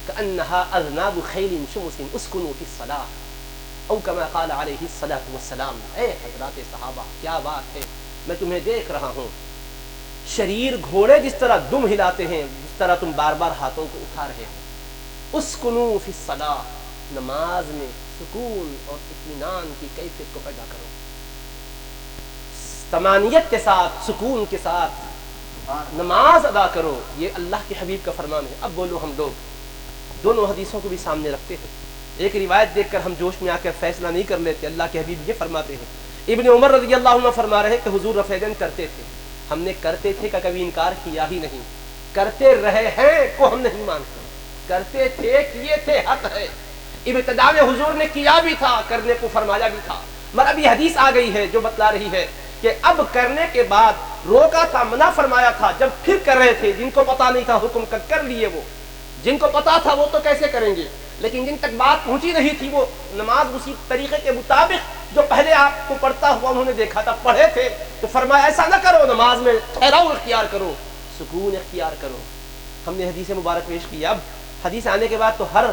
کأنها اذناب خیل شمس اسکنوا فی الصلاۃ او کما قال علیہ الصلاۃ والسلام. اے حضرات صحابہ, کیا بات ہے, میں تمہیں دیکھ رہا ہوں, شریر گھوڑے جس طرح دم ہلاتے ہیں جس طرح تم بار بار ہاتھوں کو اٹھا رہے ہو. اسکنوا فی الصلاۃ, نماز میں سکون اور اطمینان کی کیفیت کو پیدا کرو, طمانینت کے ساتھ سکون کے ساتھ نماز ادا کرو. یہ اللہ کے حبیب کا فرمان ہے. اب بولو, ہم لوگ دونوں حدیثوں کو بھی سامنے رکھتے ہیں, ایک روایت دیکھ کر ہم جوش میں آ کر فیصلہ نہیں کر لیتے. اللہ کے حبیب یہ فرماتے ہیں, ابن عمر رضی اللہ عنہ فرما رہے کہ حضور رفع یدین کرتے تھے. ہم نے کرتے تھے کا کبھی انکار کیا ہی نہیں, کرتے رہے ہیں کو ہم نہیں مانتے, کرتے تھے, کیے تھے, حق ہے. ابتدا میں حضور نے کیا بھی تھا, کرنے کو فرمایا بھی تھا, مگر ابھی حدیث آ گئی ہے جو بتلا رہی ہے کہ اب کرنے کے بعد روکا تھا, منع فرمایا تھا, جب پھر کر رہے تھے. جن کو پتا نہیں تھا حکم کا کر لیے, وہ جن کو پتا تھا وہ تو کیسے کریں گے, لیکن جن تک بات پہنچی نہیں تھی وہ نماز اسی طریقے کے مطابق جو پہلے آپ کو پڑھتا ہوا انہوں نے دیکھا تھا پڑھے تھے. تو فرمایا ایسا نہ کرو, نماز میں ٹھہراؤ اختیار کرو, سکون اختیار کرو. ہم نے حدیث مبارک پیش کی. اب حدیث آنے کے بعد تو ہر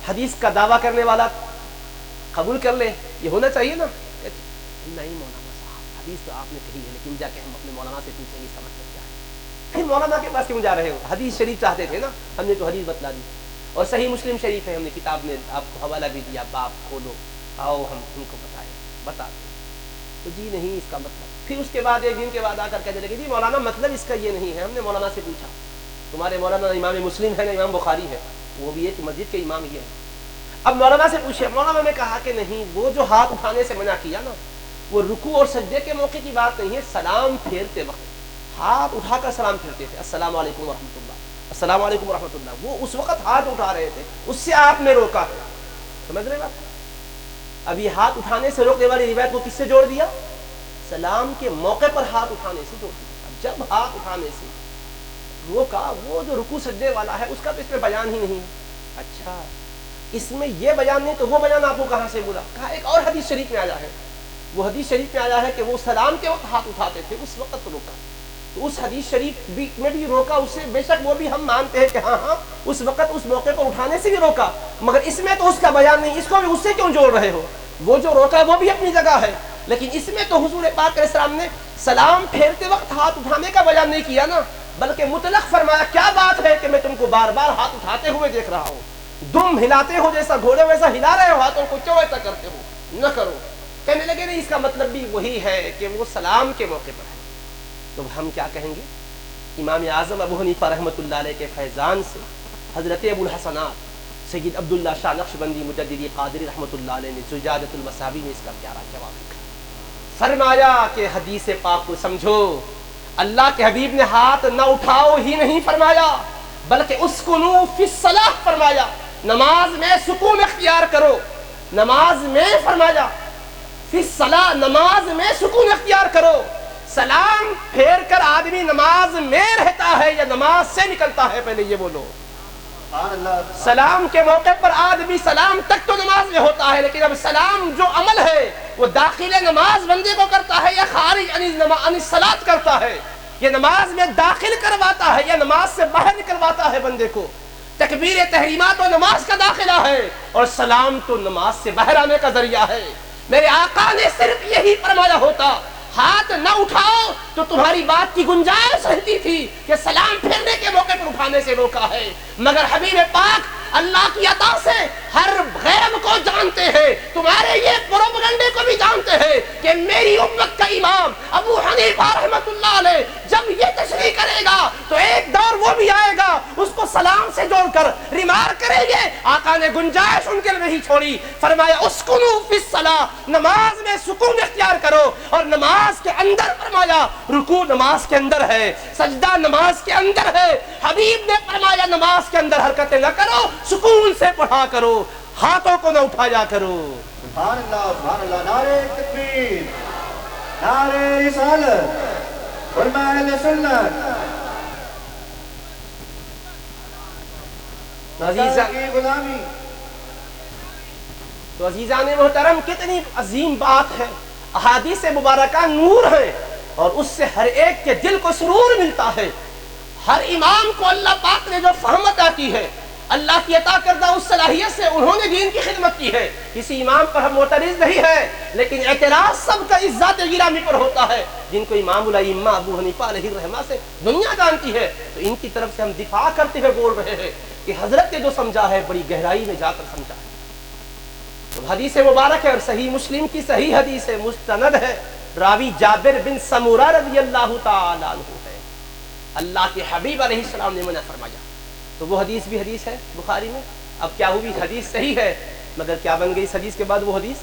حدیث کا دعویٰ کرنے والا قبول کر لے, یہ ہونا چاہیے نا. نہیں مولانا صاحب, حدیث تو آپ نے کہی ہے, لیکن جا کے ہم اپنے مولانا سے پوچھیں گے سمجھ کیا ہے. پھر مولانا کے پاس کیوں جا رہے ہو؟ حدیث شریف چاہتے تھے نا, ہم نے تو حدیث بتلا دی. اور صحیح مسلم شریف ہے, ہم نے کتاب میں آپ کو حوالہ بھی دیا, باب کھولو, آؤ ہم ان کو بتاتے. تو جی نہیں اس کا مطلب. پھر اس کے بعد ایک دن کے بعد آ کر کہنے لگے جی مولانا مطلب اس کا یہ نہیں ہے. ہم نے مولانا سے پوچھا, تمہارے مولانا امام مسلم ہے نا امام بخاری ہے, وہ بھی ایک مسجد کے امام ہی ہے. اب مولانا سے پوچھے, مولانا نے کہا کہ نہیں, وہ جو ہاتھ اٹھانے سے منع کیا نا وہ رکوع اور سجدے کے موقع کی بات نہیں ہے، سلام پھیرتے وقت ہاتھ اٹھا کر سلام پھیرتے تھے، السلام علیکم ورحمۃ اللہ، السلام علیکم ورحمۃ اللہ، وہ اس وقت ہاتھ اٹھا رہے تھے، اس سے آپ نے روکا ہے. سمجھ رہے بات؟ اب یہ ہاتھ اٹھانے سے روکنے والی روایت کو کس سے جوڑ دیا؟ سلام کے موقع پر ہاتھ اٹھانے سے جوڑ دیا. اب جب ہاتھ اٹھانے سے روکا، وہ جو رکوع سجدے والا ہے اس کا تو اس میں بیان ہی نہیں. اچھا اس میں یہ بیان نہیں تو وہ بیان آپ کو کہاں سے ملا؟ کہا ایک اور حدیث شریف میں آیا ہے، وہ حدیث شریف میں آیا ہے کہ وہ سلام کے وقت ہاتھ اٹھاتے تھے، اس وقت روکا. تو اس حدیث شریف میں بھی روکا اس سے، بے شک وہ بھی ہم مانتے ہیں کہ ہاں اس وقت اس موقع کو اٹھانے سے بھی روکا، مگر اس میں تو اس کا بیان نہیں، اس کو بھی اس سے کیوں جوڑ رہے ہو؟ وہ جو روکا وہ بھی اپنی جگہ ہے، لیکن اس میں تو حضور پاک علیہ السلام نے سلام پھیرتے وقت ہاتھ اٹھانے کا بیان نہیں کیا نا، بلکہ مطلق فرمایا کیا بات ہے کہ میں تم کو بار بار ہاتھ اٹھاتے ہوئے دیکھ رہا ہوں، دم ہلاتے ہو جیسا گھوڑے ویسا ہلا رہے ہو ہاتھوں کو، کیوں ایسا کرتے ہو؟ نہ کرو. کہنے لگے نہیں، اس کا مطلب بھی وہی ہے کہ وہ سلام کے موقع پر ہے. تو ہم کیا کہیں گے؟ امام اعظم ابو حنیفہ رحمۃ اللہ علیہ کے فیضان سے حضرت ابو الحسنات سید عبداللہ شاہ نقشبندی مجددی قادری رحمۃ اللہ علیہ نے زجاجۃ المصابیح میں اس کا پیارا جواب لکھا. فرمایا کہ حدیث پاک کو سمجھو، اللہ کے حبیب نے ہاتھ نہ اٹھاؤ ہی نہیں فرمایا، بلکہ اسکنوا فی الصلاۃ فرمایا، نماز میں سکون اختیار کرو. نماز میں فرمایا فی الصلاۃ، نماز میں سکون اختیار کرو. سلام پھیر کر آدمی نماز میں رہتا ہے یا نماز سے نکلتا ہے؟ پہلے یہ بولو. سلام کے موقع پر آدمی سلام تک تو نماز میں ہوتا ہے، لیکن اب سلام جو عمل ہے وہ داخل نماز بندے کو کرتا ہے یا خارج عن الصلاۃ کرتا ہے؟ یہ نماز میں داخل کرواتا ہے یا نماز سے باہر نکلواتا ہے بندے کو؟ تکبیر تحریمہ تو نماز کا داخلہ ہے اور سلام تو نماز سے باہر آنے کا ذریعہ ہے. میرے آقا نے صرف یہی فرمایا ہوتا ہاتھ نہ اٹھاؤ تو تمہاری بات کی گنجائش رہتی تھی کہ سلام پھیرنے کے موقع پر اٹھانے سے روکا ہے، مگر حبیب پاک اللہ کی عطا سے ہر غیب کو جانتے ہیں، تمہارے یہ پروپیگنڈے کو بھی جانتے ہیں کہ میری امت کا امام ابو حنیفہ رحمۃ اللہ علیہ جب یہ تشریح کرے گا تو ایک دور وہ بھی آئے گا اس کو سلام سے جوڑ کر ریمار کریں گے. آقا نے گنجائش ان کے لیے نہیں چھوڑی، فرمایا اسکنوا فی الصلاۃ، نماز میں سکون اختیار کرو. اور نماز کے اندر فرمایا رکوع نماز کے اندر ہے، سجدہ نماز کے اندر ہے. حبیب نے فرمایا نماز کے اندر حرکتیں نہ کرو، سکون سے پڑھا کرو، ہاتھوں کو نہ اٹھایا کرو. سبحان اللہ، نعرہ تکبیر، نعرہ رسالت، علماء اہل سنت، کی غلامی. تو عزیزان محترم کتنی عظیم بات ہے. احادیث مبارکہ نور ہے اور اس سے ہر ایک کے دل کو سرور ملتا ہے. ہر امام کو اللہ پاک نے جو فہم عطا کی ہے، اللہ کی عطا کردہ اس صلاحیت سے انہوں نے دین کی خدمت کی ہے. کسی امام پر ہم معترض نہیں ہے، لیکن اعتراض سب کا اس ذات گرامی پر ہوتا ہے جن کو امام الائمہ ابو حنیفہ علیہ الرحمہ سے دنیا جانتی ہے. تو ان کی طرف سے ہم دفاع کرتے ہوئے بول رہے ہیں کہ حضرت نے جو سمجھا ہے بڑی گہرائی میں جا کر سمجھا ہے. تو حدیث مبارک ہے اور صحیح مسلم کی صحیح حدیث ہے، مستند ہے، راوی جابر بن سمورہ رضی اللہ تعالی عنہ ہے. اللہ کے حبیب علیہ السلام نے منع فرمایا. تو وہ حدیث بھی حدیث ہے بخاری میں. اب کیا ہوئی؟ حدیث صحیح ہے، مگر کیا بن گئی اس حدیث کے بعد وہ حدیث؟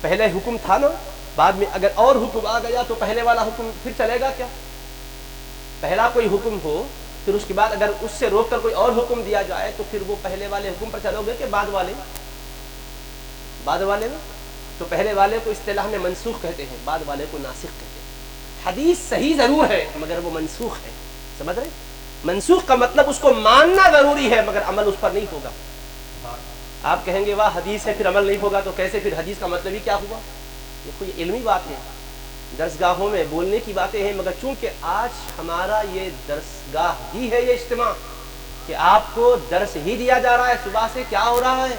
پہلے حکم تھا نا، بعد میں اگر اور حکم آ گیا تو پہلے والا حکم پھر چلے گا کیا؟ پہلا کوئی حکم ہو پھر اس کے بعد اگر اس سے روک کر کوئی اور حکم دیا جائے تو پھر وہ پہلے والے حکم پر چلو گے کہ بعد والے نا؟ تو پہلے والے کو اصطلاح میں منسوخ کہتے ہیں، بعد والے کو ناسخ کہتے ہیں. حدیث صحیح ضرور ہے مگر وہ منسوخ ہے. سمجھ رہے؟ منسوخ کا مطلب اس کو ماننا ضروری ہے مگر عمل اس پر نہیں ہوگا. آپ کہیں گے واہ حدیث ہے پھر عمل نہیں ہوگا، تو کیسے؟ پھر حدیث کا مطلب ہی کیا ہوا؟ دیکھو یہ علمی بات ہے، درسگاہوں میں بولنے کی باتیں ہیں، مگر چونکہ آج ہمارا یہ درسگاہ ہی ہے، یہ اجتماع کہ آپ کو درس ہی دیا جا رہا ہے. صبح سے کیا ہو رہا ہے؟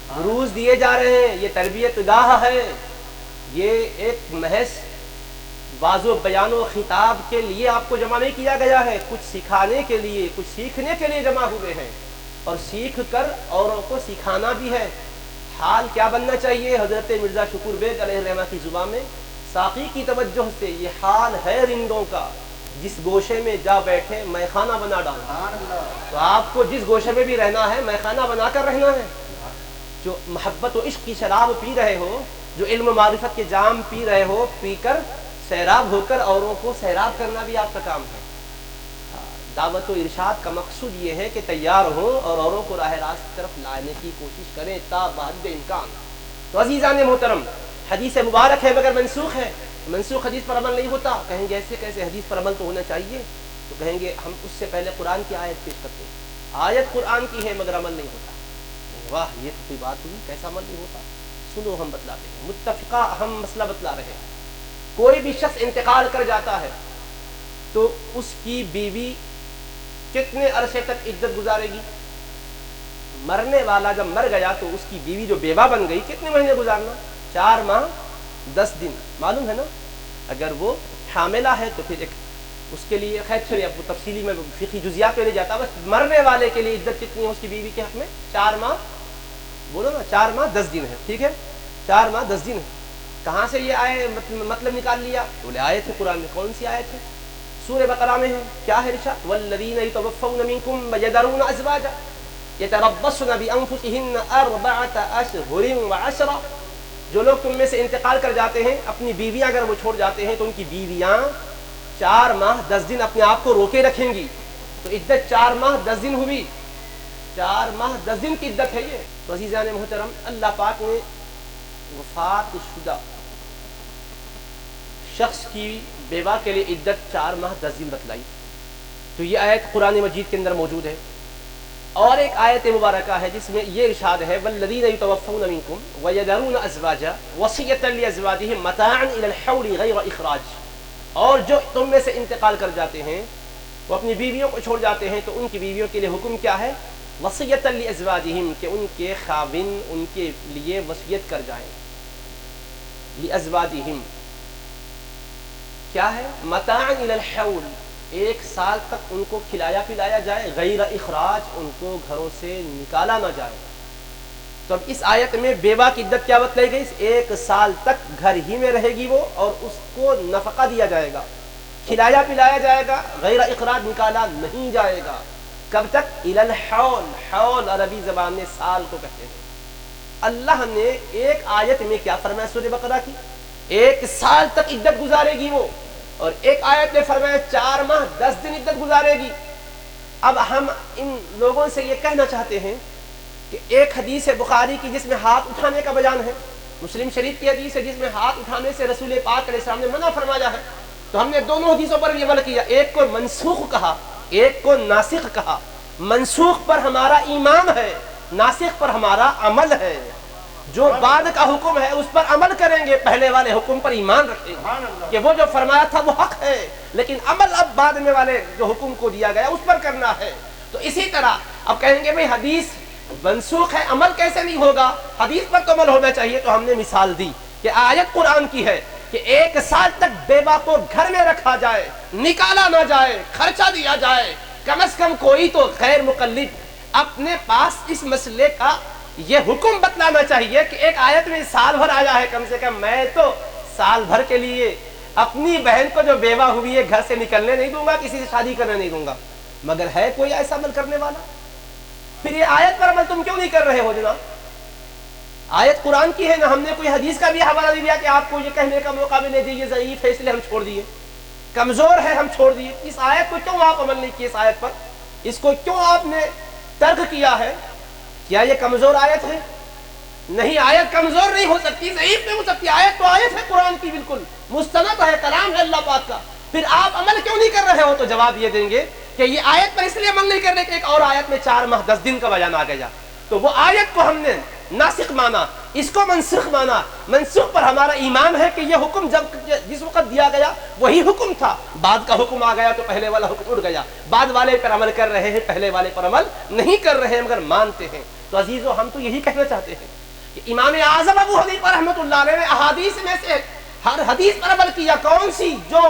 دروس دیے جا رہے ہیں. یہ تربیت گاہ ہے، یہ ایک محض واض و بیان و خطاب کے لیے آپ کو جمع نہیں کیا گیا ہے، کچھ سکھانے کے لیے، کچھ سیکھنے کے لیے جمع ہوئے ہیں اور سیکھ کر اوروں کو سکھانا بھی ہے. حال کیا بننا چاہیے؟ حضرت مرزا شکور بیگ علیہ الرحمہ کی زبان میں ساقی کی توجہ سے یہ حال ہے رندوں کا، جس گوشے میں جا بیٹھے میں خانہ بنا ڈالا. تو آپ کو جس گوشے میں بھی رہنا ہے میں خانہ بنا کر رہنا ہے. جو محبت و عشق کی شراب پی رہے ہو جو علم و معرفت کے جام پی رہے ہو، پی کر سیراب ہو کر اوروں کو سیراب کرنا بھی آپ کا کام ہے۔ دعوت و ارشاد کا مقصود یہ ہے کہ تیار ہوں اور اوروں کو راہ راست کی طرف لانے کی کوشش کریں تا بحد امکان۔ تو عزیزان محترم، حدیث مبارک ہے مگر منسوخ ہے، منسوخ حدیث پر عمل نہیں ہوتا۔ کہیں گے ایسے کیسے، حدیث پر عمل تو ہونا چاہیے۔ تو کہیں گے ہم اس سے پہلے قرآن کی آیت پیش کرتے ہیں، آیت قرآن کی ہے مگر عمل نہیں ہوتا۔ واہ، یہ تو کوئی بات ہوئی، کیسا عمل نہیں ہوتا؟ سنو، ہم بتلاتے ہیں، متفقہ ہم مسئلہ بتلا رہے ہیں۔ کوئی بھی شخص انتقال کر جاتا ہے تو اس کی بیوی کتنے عرصے تک عدت گزارے گی؟ مرنے والا جب مر گیا تو اس کی بیوی جو بیوہ بن گئی کتنے مہینے گزارنا؟ 4 ماہ 10 دن، معلوم ہے نا؟ اگر وہ حاملہ ہے تو پھر ایک اس کے لیے خیر چھوڑیے، اب وہ تفصیلی میں فقہی جزیات پہ نہیں جاتا، بس مرنے والے کے لیے عدت کتنی ہے اس کی بیوی کے حق میں؟ 4 ماہ، بولو نا، 4 ماہ 10 دن ہے، ٹھیک ہے؟ 4 ماہ 10 دن ہے۔ کہاں سے یہ آئے مطلب نکال لیا؟ بولے آیت ہے قرآن میں۔ کون سی آیت ہے؟ سورہ بقرہ میں ہے۔ کیا ہے ارشاد؟ والذین یتوفون منکم ویذرون ازواجا یتربصن بانفسہن 4 اشہر وعشرا، جو لوگ تم میں سے انتقال کر جاتے ہیں، اپنی بیویاں اگر وہ چھوڑ جاتے ہیں تو ان کی بیویاں 4 ماہ 10 دن اپنے آپ کو روکے رکھیں گی۔ تو عدت 4 ماہ 10 دن ہوئی، 4 ماہ 10 دن کی عدت ہے یہ۔ تو عزیزان محترم، اللہ پاک نے وفات شدہ شخص کی بیوہ کے لیے عدت 4 ماہ 10 دن بتلائی۔ تو یہ آیت قرآن مجید کے اندر موجود ہے۔ اور ایک آیت مبارکہ ہے جس میں یہ ارشاد ہے والذین یتوفون منکم ویذرون ازواجا وصیۃ لازواجہم متاعا الی الحول غیر اخراج، اور جو تم میں سے انتقال کر جاتے ہیں وہ اپنی بیویوں کو چھوڑ جاتے ہیں تو ان کی بیویوں کے لیے حکم کیا ہے؟ وصیۃ لازواجہم، کہ ان کے خاوند ان کے لیے وصیت کر جائیں۔ لازواجہم کیا ہے؟ متاعا الی الحول، 1 سال تک ان کو کھلایا پلایا جائے، غیر اخراج، ان کو گھروں سے نکالا نہ جائے۔ تو اب اس آیت میں بیوہ کی عدت کیا بتلائی گئی؟ 1 سال تک گھر ہی میں رہے گی وہ، اور اس کو نفقہ دیا جائے گا، کھلایا پلایا جائے گا، غیر اخراج، نکالا نہیں جائے گا۔ کب تک؟ الی الحول، حول عربی زبان میں سال کو کہتے ہیں۔ اللہ نے ایک آیت میں کیا فرمایا سورہ بقرہ کی؟ 1 سال تک عدت گزارے گی وہ، اور ایک آیت نے فرمایا 4 ماہ 10 دن عدت گزارے گی۔ اب ہم ان لوگوں سے یہ کہنا چاہتے ہیں کہ ایک حدیث ہے بخاری کی جس میں ہاتھ اٹھانے کا بیان ہے، مسلم شریف کی حدیث ہے جس میں ہاتھ اٹھانے سے رسول پاک علیہ السلام نے منع فرمایا ہے۔ تو ہم نے دونوں حدیثوں پر عمل کیا، ایک کو منسوخ کہا، ایک کو ناسخ کہا۔ منسوخ پر ہمارا ایمان ہے، ناسخ پر ہمارا عمل ہے۔ جو بعد کا حکم ہے اس پر عمل کریں گے، پہلے والے حکم پر ایمان رکھیں گے کہ وہ جو فرمایا تھا وہ حق ہے، لیکن عمل اب بعد میں والے جو حکم کو دیا گیا اس پر کرنا ہے۔ تو اسی طرح اب کہیں گے بھئی حدیث منسوخ ہے، عمل کیسے نہیں ہوگا؟ حدیث پر تو عمل ہونا چاہیے۔ تو ہم نے مثال دی کہ آیت قرآن کی ہے کہ 1 سال تک بیوہ کو گھر میں رکھا جائے، نکالا نہ جائے، خرچہ دیا جائے۔ کم از کم کوئی تو غیر مقلد اپنے پاس اس مسئلے کا یہ حکم بتلانا چاہیے کہ ایک آیت میں سال بھر آیا ہے، کم سے کم میں تو سال بھر کے لیے اپنی بہن کو جو بیوہ ہوئی ہے گھر سے نکلنے نہیں دوں گا، کسی سے شادی کرنے نہیں دوں گا۔ مگر ہے کوئی ایسا عمل کرنے والا؟ پھر یہ آیت پر عمل تم کیوں نہیں کر رہے ہو جناب؟ آیت قرآن کی ہے نا، ہم نے کوئی حدیث کا بھی حوالہ نہیں دیا کہ آپ کو یہ کہنے کا موقع ملے جی یہ ضعیف ہے اس لیے ہم چھوڑ دیے، کمزور ہے ہم چھوڑ دیے۔ اس آیت کو کیوں آپ عمل نہیں کیے؟ اس آیت پر اس کو کیوں آپ نے ترک کیا ہے؟ کیا یہ کمزور آیت ہے؟ نہیں، آیت کمزور نہیں ہو سکتی، ضعیف نہیں ہو سکتی۔ آیت تو آیت ہے قرآن کی، بالکل مستند ہے، کلام ہے اللہ پاک کا۔ پھر آپ عمل کیوں نہیں کر رہے ہو؟ تو جواب یہ دیں گے کہ یہ آیت پر اس لیے عمل نہیں کر رہے کہ ایک اور آیت میں 4 ماہ 10 دن کا بیان آ گیا، تو وہ آیت کو ہم نے ناسخ مانا، اس کو منسوخ مانا۔ منسوخ پر ہمارا ایمان ہے کہ یہ حکم جس وقت دیا گیا وہی حکم تھا، بعد کا حکم آ گیا تو پہلے والا حکم اڑ گیا۔ بعد والے پر عمل کر رہے ہیں، پہلے والے پر عمل نہیں کر رہے ہیں مگر مانتے ہیں۔ تو عزیزو، ہم تو یہی کہنا چاہتے ہیں کہ امام اعظم ابو حنیفہ رحمۃ اللہ علیہ نے احادیث میں سے ہر حدیث پر عمل کیا، کون سی؟ جو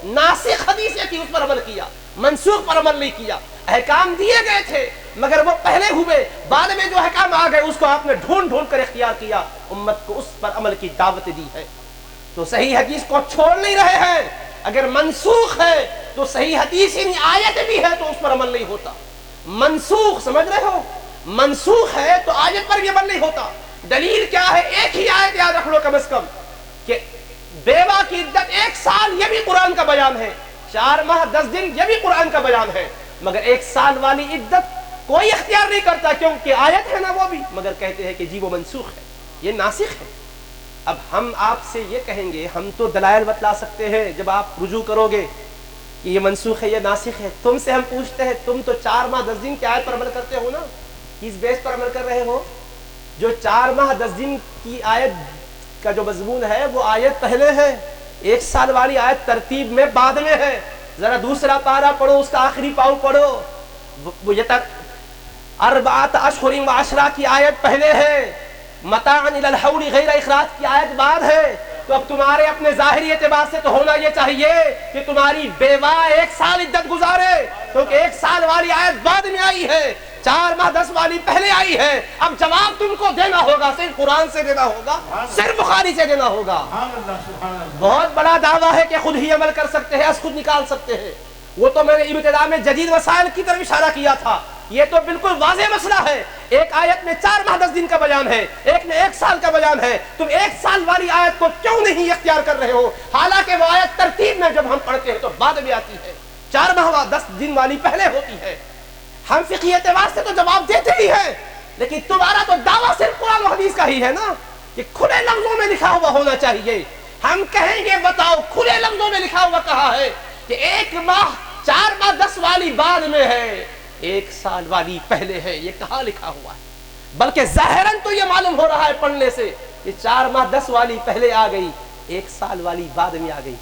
ناسخ حدیثیں تھی اس پر عمل کیا، منسوخ پر عمل نہیں کیا۔ احکام دیے گئے تھے مگر وہ پہلے ہوئے، بعد میں جو احکام آ گئے اس کو آپ نے ڈھونڈ ڈھونڈ کر اختیار کیا، امت کو اس پر عمل کی دعوت دی ہے۔ تو صحیح حدیث کو چھوڑ نہیں رہے ہیں۔ اگر منسوخ ہے تو صحیح حدیث یعنی آیت بھی ہے تو اس پر عمل نہیں ہوتا۔ منسوخ، سمجھ رہے ہو؟ منسوخ ہے تو آیت پر بھی عمل نہیں ہوتا۔ دلیل کیا ہے؟ ایک ہی آیت یاد رکھ لو کم از کم کہ بیوہ کی عدت 1 سال، یہ بھی قرآن کا بیان ہے، 4 ماہ 10 دن یہ بھی قرآن کا بیان ہے، مگر 1 سال والی عدت کوئی اختیار نہیں کرتا کیونکہ آیت ہے نا وہ بھی، مگر کہتے ہیں کہ جی وہ منسوخ ہے، یہ ناسخ ہے۔ اب ہم آپ سے یہ کہیں گے، ہم تو دلائل بتلا سکتے ہیں جب آپ رجوع کرو گے کہ یہ منسوخ ہے یہ ناسخ ہے، تم سے ہم پوچھتے ہیں تم تو 4 ماہ 10 دن کی آیت پر عمل کرتے ہو نا، کس بیس پر عمل کر رہے ہو؟ جو 4 ماہ 10 دن کی آیت کا جو مضمون ہے وہ آیت پہلے ہے، 1 سال والی آیت ترتیب میں بعد میں ہے۔ ذرا دوسرا پارہ پڑھو، اس کا آخری پاؤں پڑھو، وہ یہ تک 4 اشہر و عشرہ کی آیت پہلے ہے، متاعا الی الحول غیر اخراج کی آیت بعد ہے۔ تو اب تمہارے اپنے ظاہری اعتبار سے تو ہونا یہ چاہیے کہ تمہاری بیوہ 1 سال عدت گزارے، کیونکہ 1 سال والی آیت بعد میں آئی ہے، 4 ماہ 10 والی پہلے آئی ہے۔ اب جواب تم کو دینا ہوگا، صرف قرآن سے دینا ہوگا، صرف بخاری سے دینا ہوگا۔ بہت بڑا دعویٰ ہے کہ خود ہی عمل کر سکتے ہیں، از خود نکال سکتے ہیں، وہ تو میں نے ابتدا میں جدید وسائل کی طرف اشارہ کیا تھا۔ یہ تو بالکل واضح مسئلہ ہے، ایک آیت میں 4 ماہ 10 دن کا بیان ہے، ایک میں 1 سال کا بیان ہے، تم 1 سال والی آیت کو کیوں نہیں اختیار کر رہے ہو؟ حالانکہ وہ آیت ترتیب میں جب ہم پڑھتے ہیں تو بعد میں آتی ہے، 4 ماہ 10 دن والی پہلے ہوتی ہے۔ ہم فقہی اعتبار سے تو جواب دیتے ہی ہیں، لیکن تمہارا تو دعویٰ صرف قرآن و حدیث کا ہی ہے نا، یہ کھلے لفظوں میں لکھا ہوا ہونا چاہیے۔ ہم کہیں گے بتاؤ کھلے لفظوں میں لکھا ہوا کہا ہے کہ 1 ماہ 4 ماہ 10 والی بعد میں ہے، 1 سال والی پہلے ہے، یہ کہاں لکھا ہوا ہے؟ بلکہ ظاہراً تو یہ معلوم ہو رہا ہے پڑھنے سے کہ 4 ماہ 10 والی پہلے آ گئی، 1 سال والی بعد میں آ گئی۔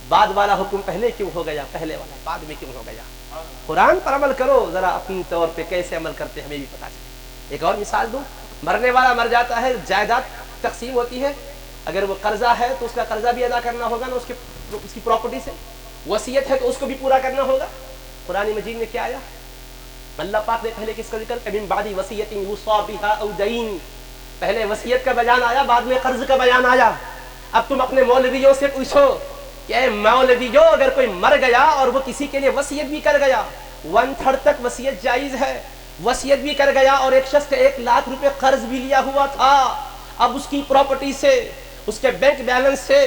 بعد والا حکم پہلے کیوں ہو گیا، پہلے والا بعد میں کیوں ہو گیا؟ قرآن پر عمل کرو، ذرا اپنی طور پہ کیسے عمل کرتے ہمیں بھی پتا چلے۔ ایک اور مثال دوں، مرنے والا مر جاتا ہے، جائیداد تقسیم ہوتی ہے، اگر وہ قرضہ ہے تو اس کا قرضہ بھی ادا کرنا ہوگا نا، اس کی پراپرٹی سے، وصیت ہے تو اس کو بھی پورا کرنا ہوگا۔ قرآن مجید میں کیا آیا؟ اللہ پاک نے پہلے کس کا ذکر کہ من بعد وصیت یوصی بہا او دین، پہلے وصیت کا بیان آیا، بعد میں قرض کا بیان آیا۔ اب تم اپنے مولویوں سے پوچھو کہ اے مولویوں، اگر کوئی مر گیا اور وہ کسی کے لیے وصیت بھی کر گیا، 1/3 تک وصیت جائز ہے، وصیت بھی کر گیا اور ایک شخص کا 1 لاکھ روپے قرض بھی لیا ہوا تھا، اب اس کی پراپرٹی سے، اس کے بینک بیلنس سے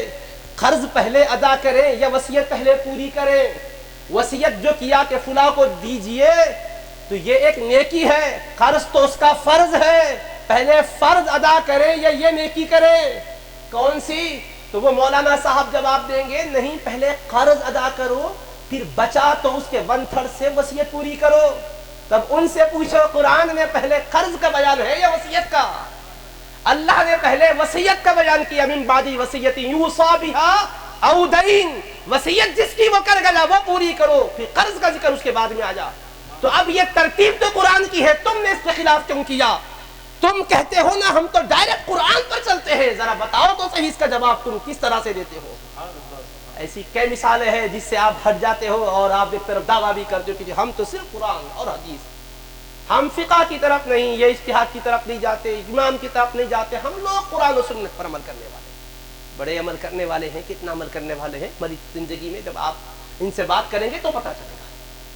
قرض پہلے ادا کریں یا وصیت پہلے پوری کریں؟ وصیت جو کیا کہ فلاں کو دیجئے تو یہ ایک نیکی ہے، قرض تو اس کا فرض ہے، پہلے فرض ادا کریں یا یہ نیکی کریں؟ کون سی؟ تو وہ مولانا صاحب جواب دیں گے نہیں، پہلے قرض ادا کرو، پھر بچا تو اس کے 1/3 سے وصیت پوری کرو۔ تب ان سے پوچھو قرآن میں پہلے قرض کا بیان ہے یا وصیت کا؟ اللہ نے پہلے وصیت کا بیان کیا، من بعد وصیت یوصی بہا او دین، وصیت جس کی وہ کر گیا وہ پوری کرو، پھر قرض کا ذکر اس کے بعد میں آ جا۔ تو اب یہ ترتیب تو قرآن کی ہے، تم نے اس کے خلاف کیوں کیا؟ تم کہتے ہو نا ہم تو ڈائریکٹ قرآن پر چلتے ہیں، ذرا بتاؤ تو صحیح اس کا جواب تم کس طرح سے دیتے ہو؟ ایسی کئی مثالیں ہیں جس سے آپ ہٹ جاتے ہو اور آپ ایک طرف دعویٰ بھی کرتے ہو کہ ہم تو صرف قرآن اور حدیث، ہم فقہ کی طرف نہیں، یہ اجتہاد کی طرف نہیں جاتے، امام کی طرف نہیں جاتے، ہم لوگ قرآن و سنت پر عمل کرنے والے، بڑے عمل کرنے والے ہیں۔ کتنا عمل کرنے والے ہیں ہماری زندگی میں، جب آپ ان سے بات کریں گے تو پتہ چلے گا۔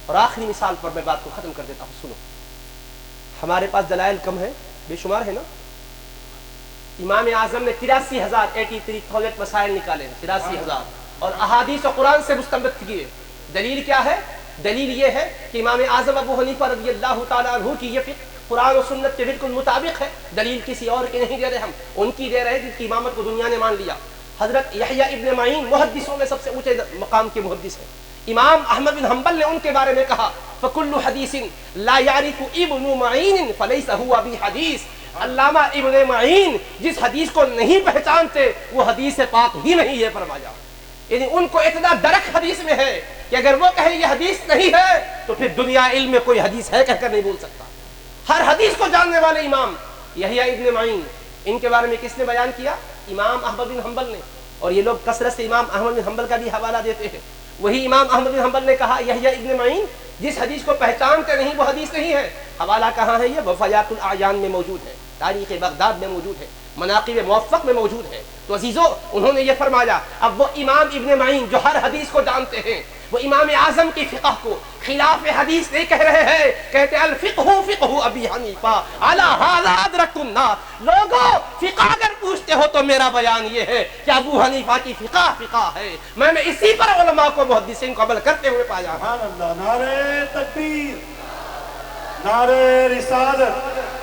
اور آخری مثال پر میں بات کو ختم کر دیتا ہوں، سنو، ہمارے پاس دلائل کم ہے، بے شمار ہے نا۔ امام اعظم نے 83,000 مسائل نکالے ہیں، 83,000، اور احادیث و قرآن سے مستنبط کیے۔ دلیل کیا ہے؟ دلیل یہ ہے کہ امام اعظم ابو حنیفہ رضی اللہ تعالیٰ عنہ کی یہ فقہ قرآن و سنت کے بالکل مطابق ہے، دلیل کسی اور کی نہیں دے رہے، ہم ان کی دے رہے ہیں جن کی امامت کو دنیا نے مان لیا۔ حضرت یحییٰ ابن معین محدثوں میں سب سے اونچے مقام کے محدث ہیں۔ امام احمد بن حنبل نے ان کے بارے میں کہا فَكُلُّ حَدِيثٍ لَا يَعْرِفُ ابْنُ مَعِينٍ فَلَيْسَ هُوَ بِحَدِيثٍ، علامہ ابن معین جس حدیث کو نہیں پہچانتے وہ حدیث پاک ہی نہیں ہے فرمایا۔ یعنی ان کو اتنا درک حدیث میں ہے کہ اگر وہ کہیں یہ حدیث نہیں ہے تو پھر دنیا علم میں کوئی حدیث ہے کہہ کر نہیں بول سکتا۔ ہر حدیث کو جاننے والے امام یحییٰ ابن معین، ان کے بارے میں کس نے بیان کیا؟ امام احمد بن حنبل نے، اور یہ لوگ کثرت سے امام احمد بن حنبل کا بھی حوالہ دیتے ہیں۔ وہی امام احمد بن حنبل نے کہا یحییٰ ابن معین جس حدیث کو پہچانتے نہیں وہ حدیث نہیں ہے۔ حوالہ کہاں ہے؟ یہ وفایات الاعیان میں موجود ہے، تاریخ بغداد میں موجود ہے، مناقب موفق میں موجود ہے، تو عزیزو انہوں نے یہ فرمایا، اب وہ امام ابن معین جو ہر حدیث کو جانتے ہیں، وہ امام اعظم کی فقہ کو خلاف حدیث نہیں کہہ رہے ہیں، کہتے الفقہ فقہ ابی حنیفہ علی ھذا ادرکت الناس۔ لوگوں فقہ اگر پوچھتے ہو تو میرا بیان یہ ہے کہ ابو حنیفہ کی فقہ فقہ ہے، میں نے اسی پر علماء کو محدثین کو عمل کرتے ہوئے پایا۔ سبحان اللہ، نعرہ تکبیر، نعرہ رسالت۔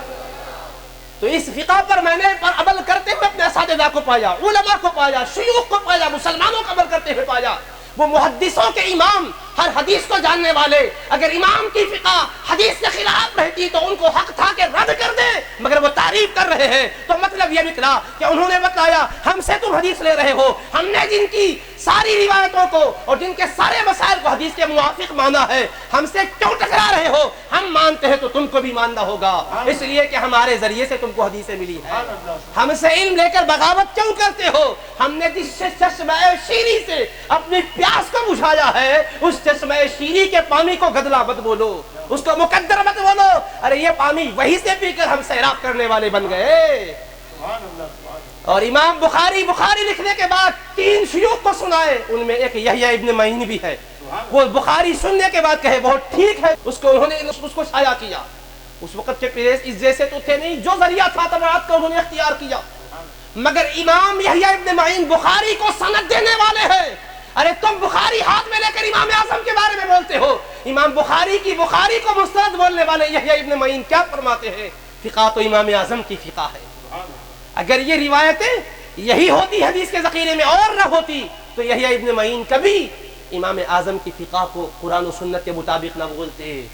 تو اس فقہ پر میں نے عمل کرتے ہوئے اپنے اساتذہ کو پایا، علماء کو پایا، شیوخ کو پایا، مسلمانوں کو عمل کرتے ہوئے پایا۔ وہ محدثوں کے امام، ہر حدیث کو جاننے والے، اگر امام کی فقہ حدیث کے خلاف رہتی تو ان کو حق تھا کہ رد کر دیں، مگر وہ تعریف کر رہے ہیں، تو مطلب یہ نکلا کہ انہوں نے بتایا ہم سے تم حدیث لے رہے ہو، ہم نے جن کی ساری روایتوں کو اور جن کے سارے مسائل کو حدیث کے موافق مانا ہے، ہم سے کیوں ٹکرا رہے ہو؟ ہم مانتے ہیں تو تم کو بھی ماننا ہوگا، اس لیے کہ ہمارے ذریعے سے تم کو حدیثیں ملی ہے۔ ہم سے علم لے کر بغاوت کیوں کرتے ہو؟ ہم نے جس چشمہ شیری سے اپنی پیاس کو بجھایا ہے، اس چشمہ شیری کے پانی کو گدلا مت بولو، اس کو مقدر مت بولو، ارے یہ پانی وہی سے پی کر ہم سیراب کرنے والے بن گئے۔ اور امام بخاری لکھنے کے بعد 3 شیوخ کو سنائے، ان میں ایک یحییٰ ابن معین بھی ہے، وہ بخاری سننے کے بعد کہے بہت ٹھیک ہے، اس کو انہوں نے اس کو شائع کیا۔ اس وقت کے پیش اس جیسے تو تھے نہیں، جو ذریعہ تھا تبعات کا انہوں نے اختیار کیا، مگر امام یحییٰ ابن معین بخاری کو سند دینے والے ہیں۔ ارے تم بخاری ہاتھ میں لے کر امام اعظم کے بارے میں بولتے ہو، امام بخاری کو مستند بولنے والے یحییٰ ابن معین کیا فرماتے ہیں؟ فقہ تو امام اعظم کی فقہ ہے۔ اگر یہ روایتیں یہی ہوتی حدیث کے ذخیرے میں اور نہ ہوتی تو یحییٰ ابن معین کبھی امام اعظم کی فقہ کو قرآن و سنت کے مطابق نہ بولتے۔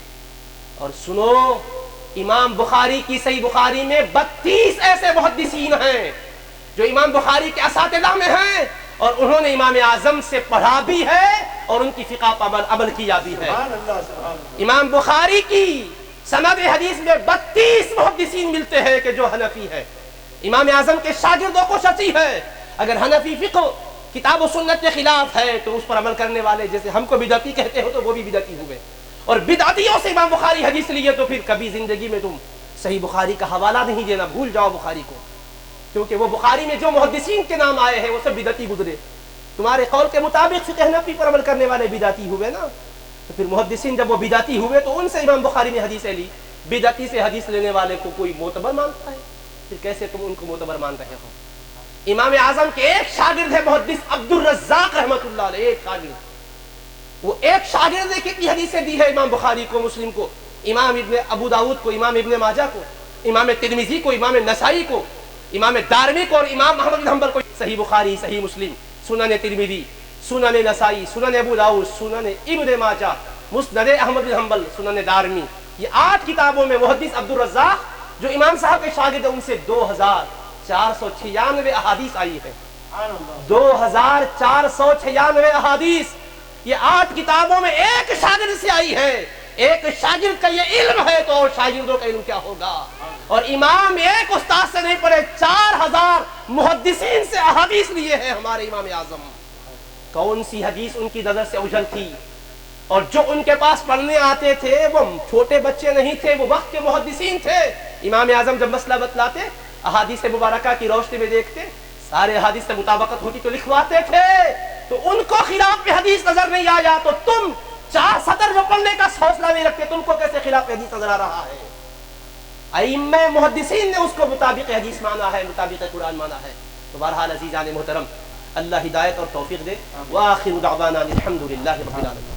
اور سنو، امام بخاری کی صحیح بخاری میں 32 ایسے محدثین ہیں جو امام بخاری کے اساتذہ میں ہیں، اور انہوں نے امام اعظم سے پڑھا بھی ہے اور ان کی فقہ پر عمل کیا بھی ہے۔ امام بخاری کی سند حدیث میں 32 محدثین ملتے ہیں کہ جو حنفی ہے، امام اعظم کے شاگردوں کو شفیع ہے۔ اگر حنفی فقہ کتاب و سنت کے خلاف ہے تو اس پر عمل کرنے والے جیسے ہم کو بدعتی کہتے ہو تو وہ بھی بدعتی ہوئے، اور بدعتیوں سے امام بخاری حدیث لیے تو پھر کبھی زندگی میں تم صحیح بخاری کا حوالہ نہیں دینا، بھول جاؤ بخاری کو، کیونکہ وہ بخاری میں جو محدثین کے نام آئے ہیں وہ سب بدعتی گزرے۔ تمہارے قول کے مطابق فقہ حنفی پر عمل کرنے والے بدعتی ہوئے نا، تو پھر محدثین جب وہ بدعتی ہوئے تو ان سے امام بخاری نے حدیثیں لی۔ بدعتی سے حدیث لینے والے کو کوئی معتبر مانتا ہے، پھر کیسے تم ان کو معتبر مان رہے ہو؟ امام اعظم کے ایک شاگرد ہے محدث عبد الرزاق رحمۃ اللہ علیہ، ایک شاگرد، وہ ایک شاگرد نے کتنی حدیثیں دی ہے امام بخاری کو، مسلم کو، امام ابن ابو داؤد کو، امام ابن ماجہ کو، امام ترمذی کو، امام نسائی کو، امام دارمی کو، اور امام احمد بن حنبل کو۔ صحیح بخاری، صحیح مسلم، سنن ترمذی، سنن نسائی، سنن ابو داؤد، سنن ابن ماجہ، مسند احمد بن حنبل، سنن دارمی، یہ 8 کتابوں میں محدث عبد الرزاق جو امام صاحب کے شاگرد ہیں ان سے 2496 احادیث آئی ہے۔ 2496 احادیث یہ 8 کتابوں میں ایک شاگرد سے آئی ہے۔ ایک شاگرد کا یہ علم ہے تو اور شاگردوں کا علم کیا ہوگا؟ اور امام ایک استاد سے نہیں پڑھے، 4000 محدثین سے احادیث لیے ہیں ہمارے امام اعظم۔ کون سی حدیث ان کی نظر سے اوجھل تھی؟ اور جو ان کے پاس پڑھنے آتے تھے وہ چھوٹے بچے نہیں تھے، وہ وقت کے محدثین تھے۔ امام اعظم جب مسئلہ بتلاتے، احادیث مبارکہ کی روشنی میں دیکھتے، سارے احادیث سے مطابقت ہوتی تو لکھواتے تھے، تو ان کو خلاف حدیث نظر نہیں آیا، تو تم 4 سطر جو پڑھنے کا حوصلہ نہیں رکھتے، تم کو کیسے خلاف حدیث نظر آ رہا ہے؟ ائمہ محدثین نے اس کو مطابق حدیث مانا ہے، مطابق قرآن مانا ہے۔ تو بہرحال عزیزان محترم، اللہ ہدایت اور توفیق دے۔ وآخر دعوانا الحمدللہ رب العالمین۔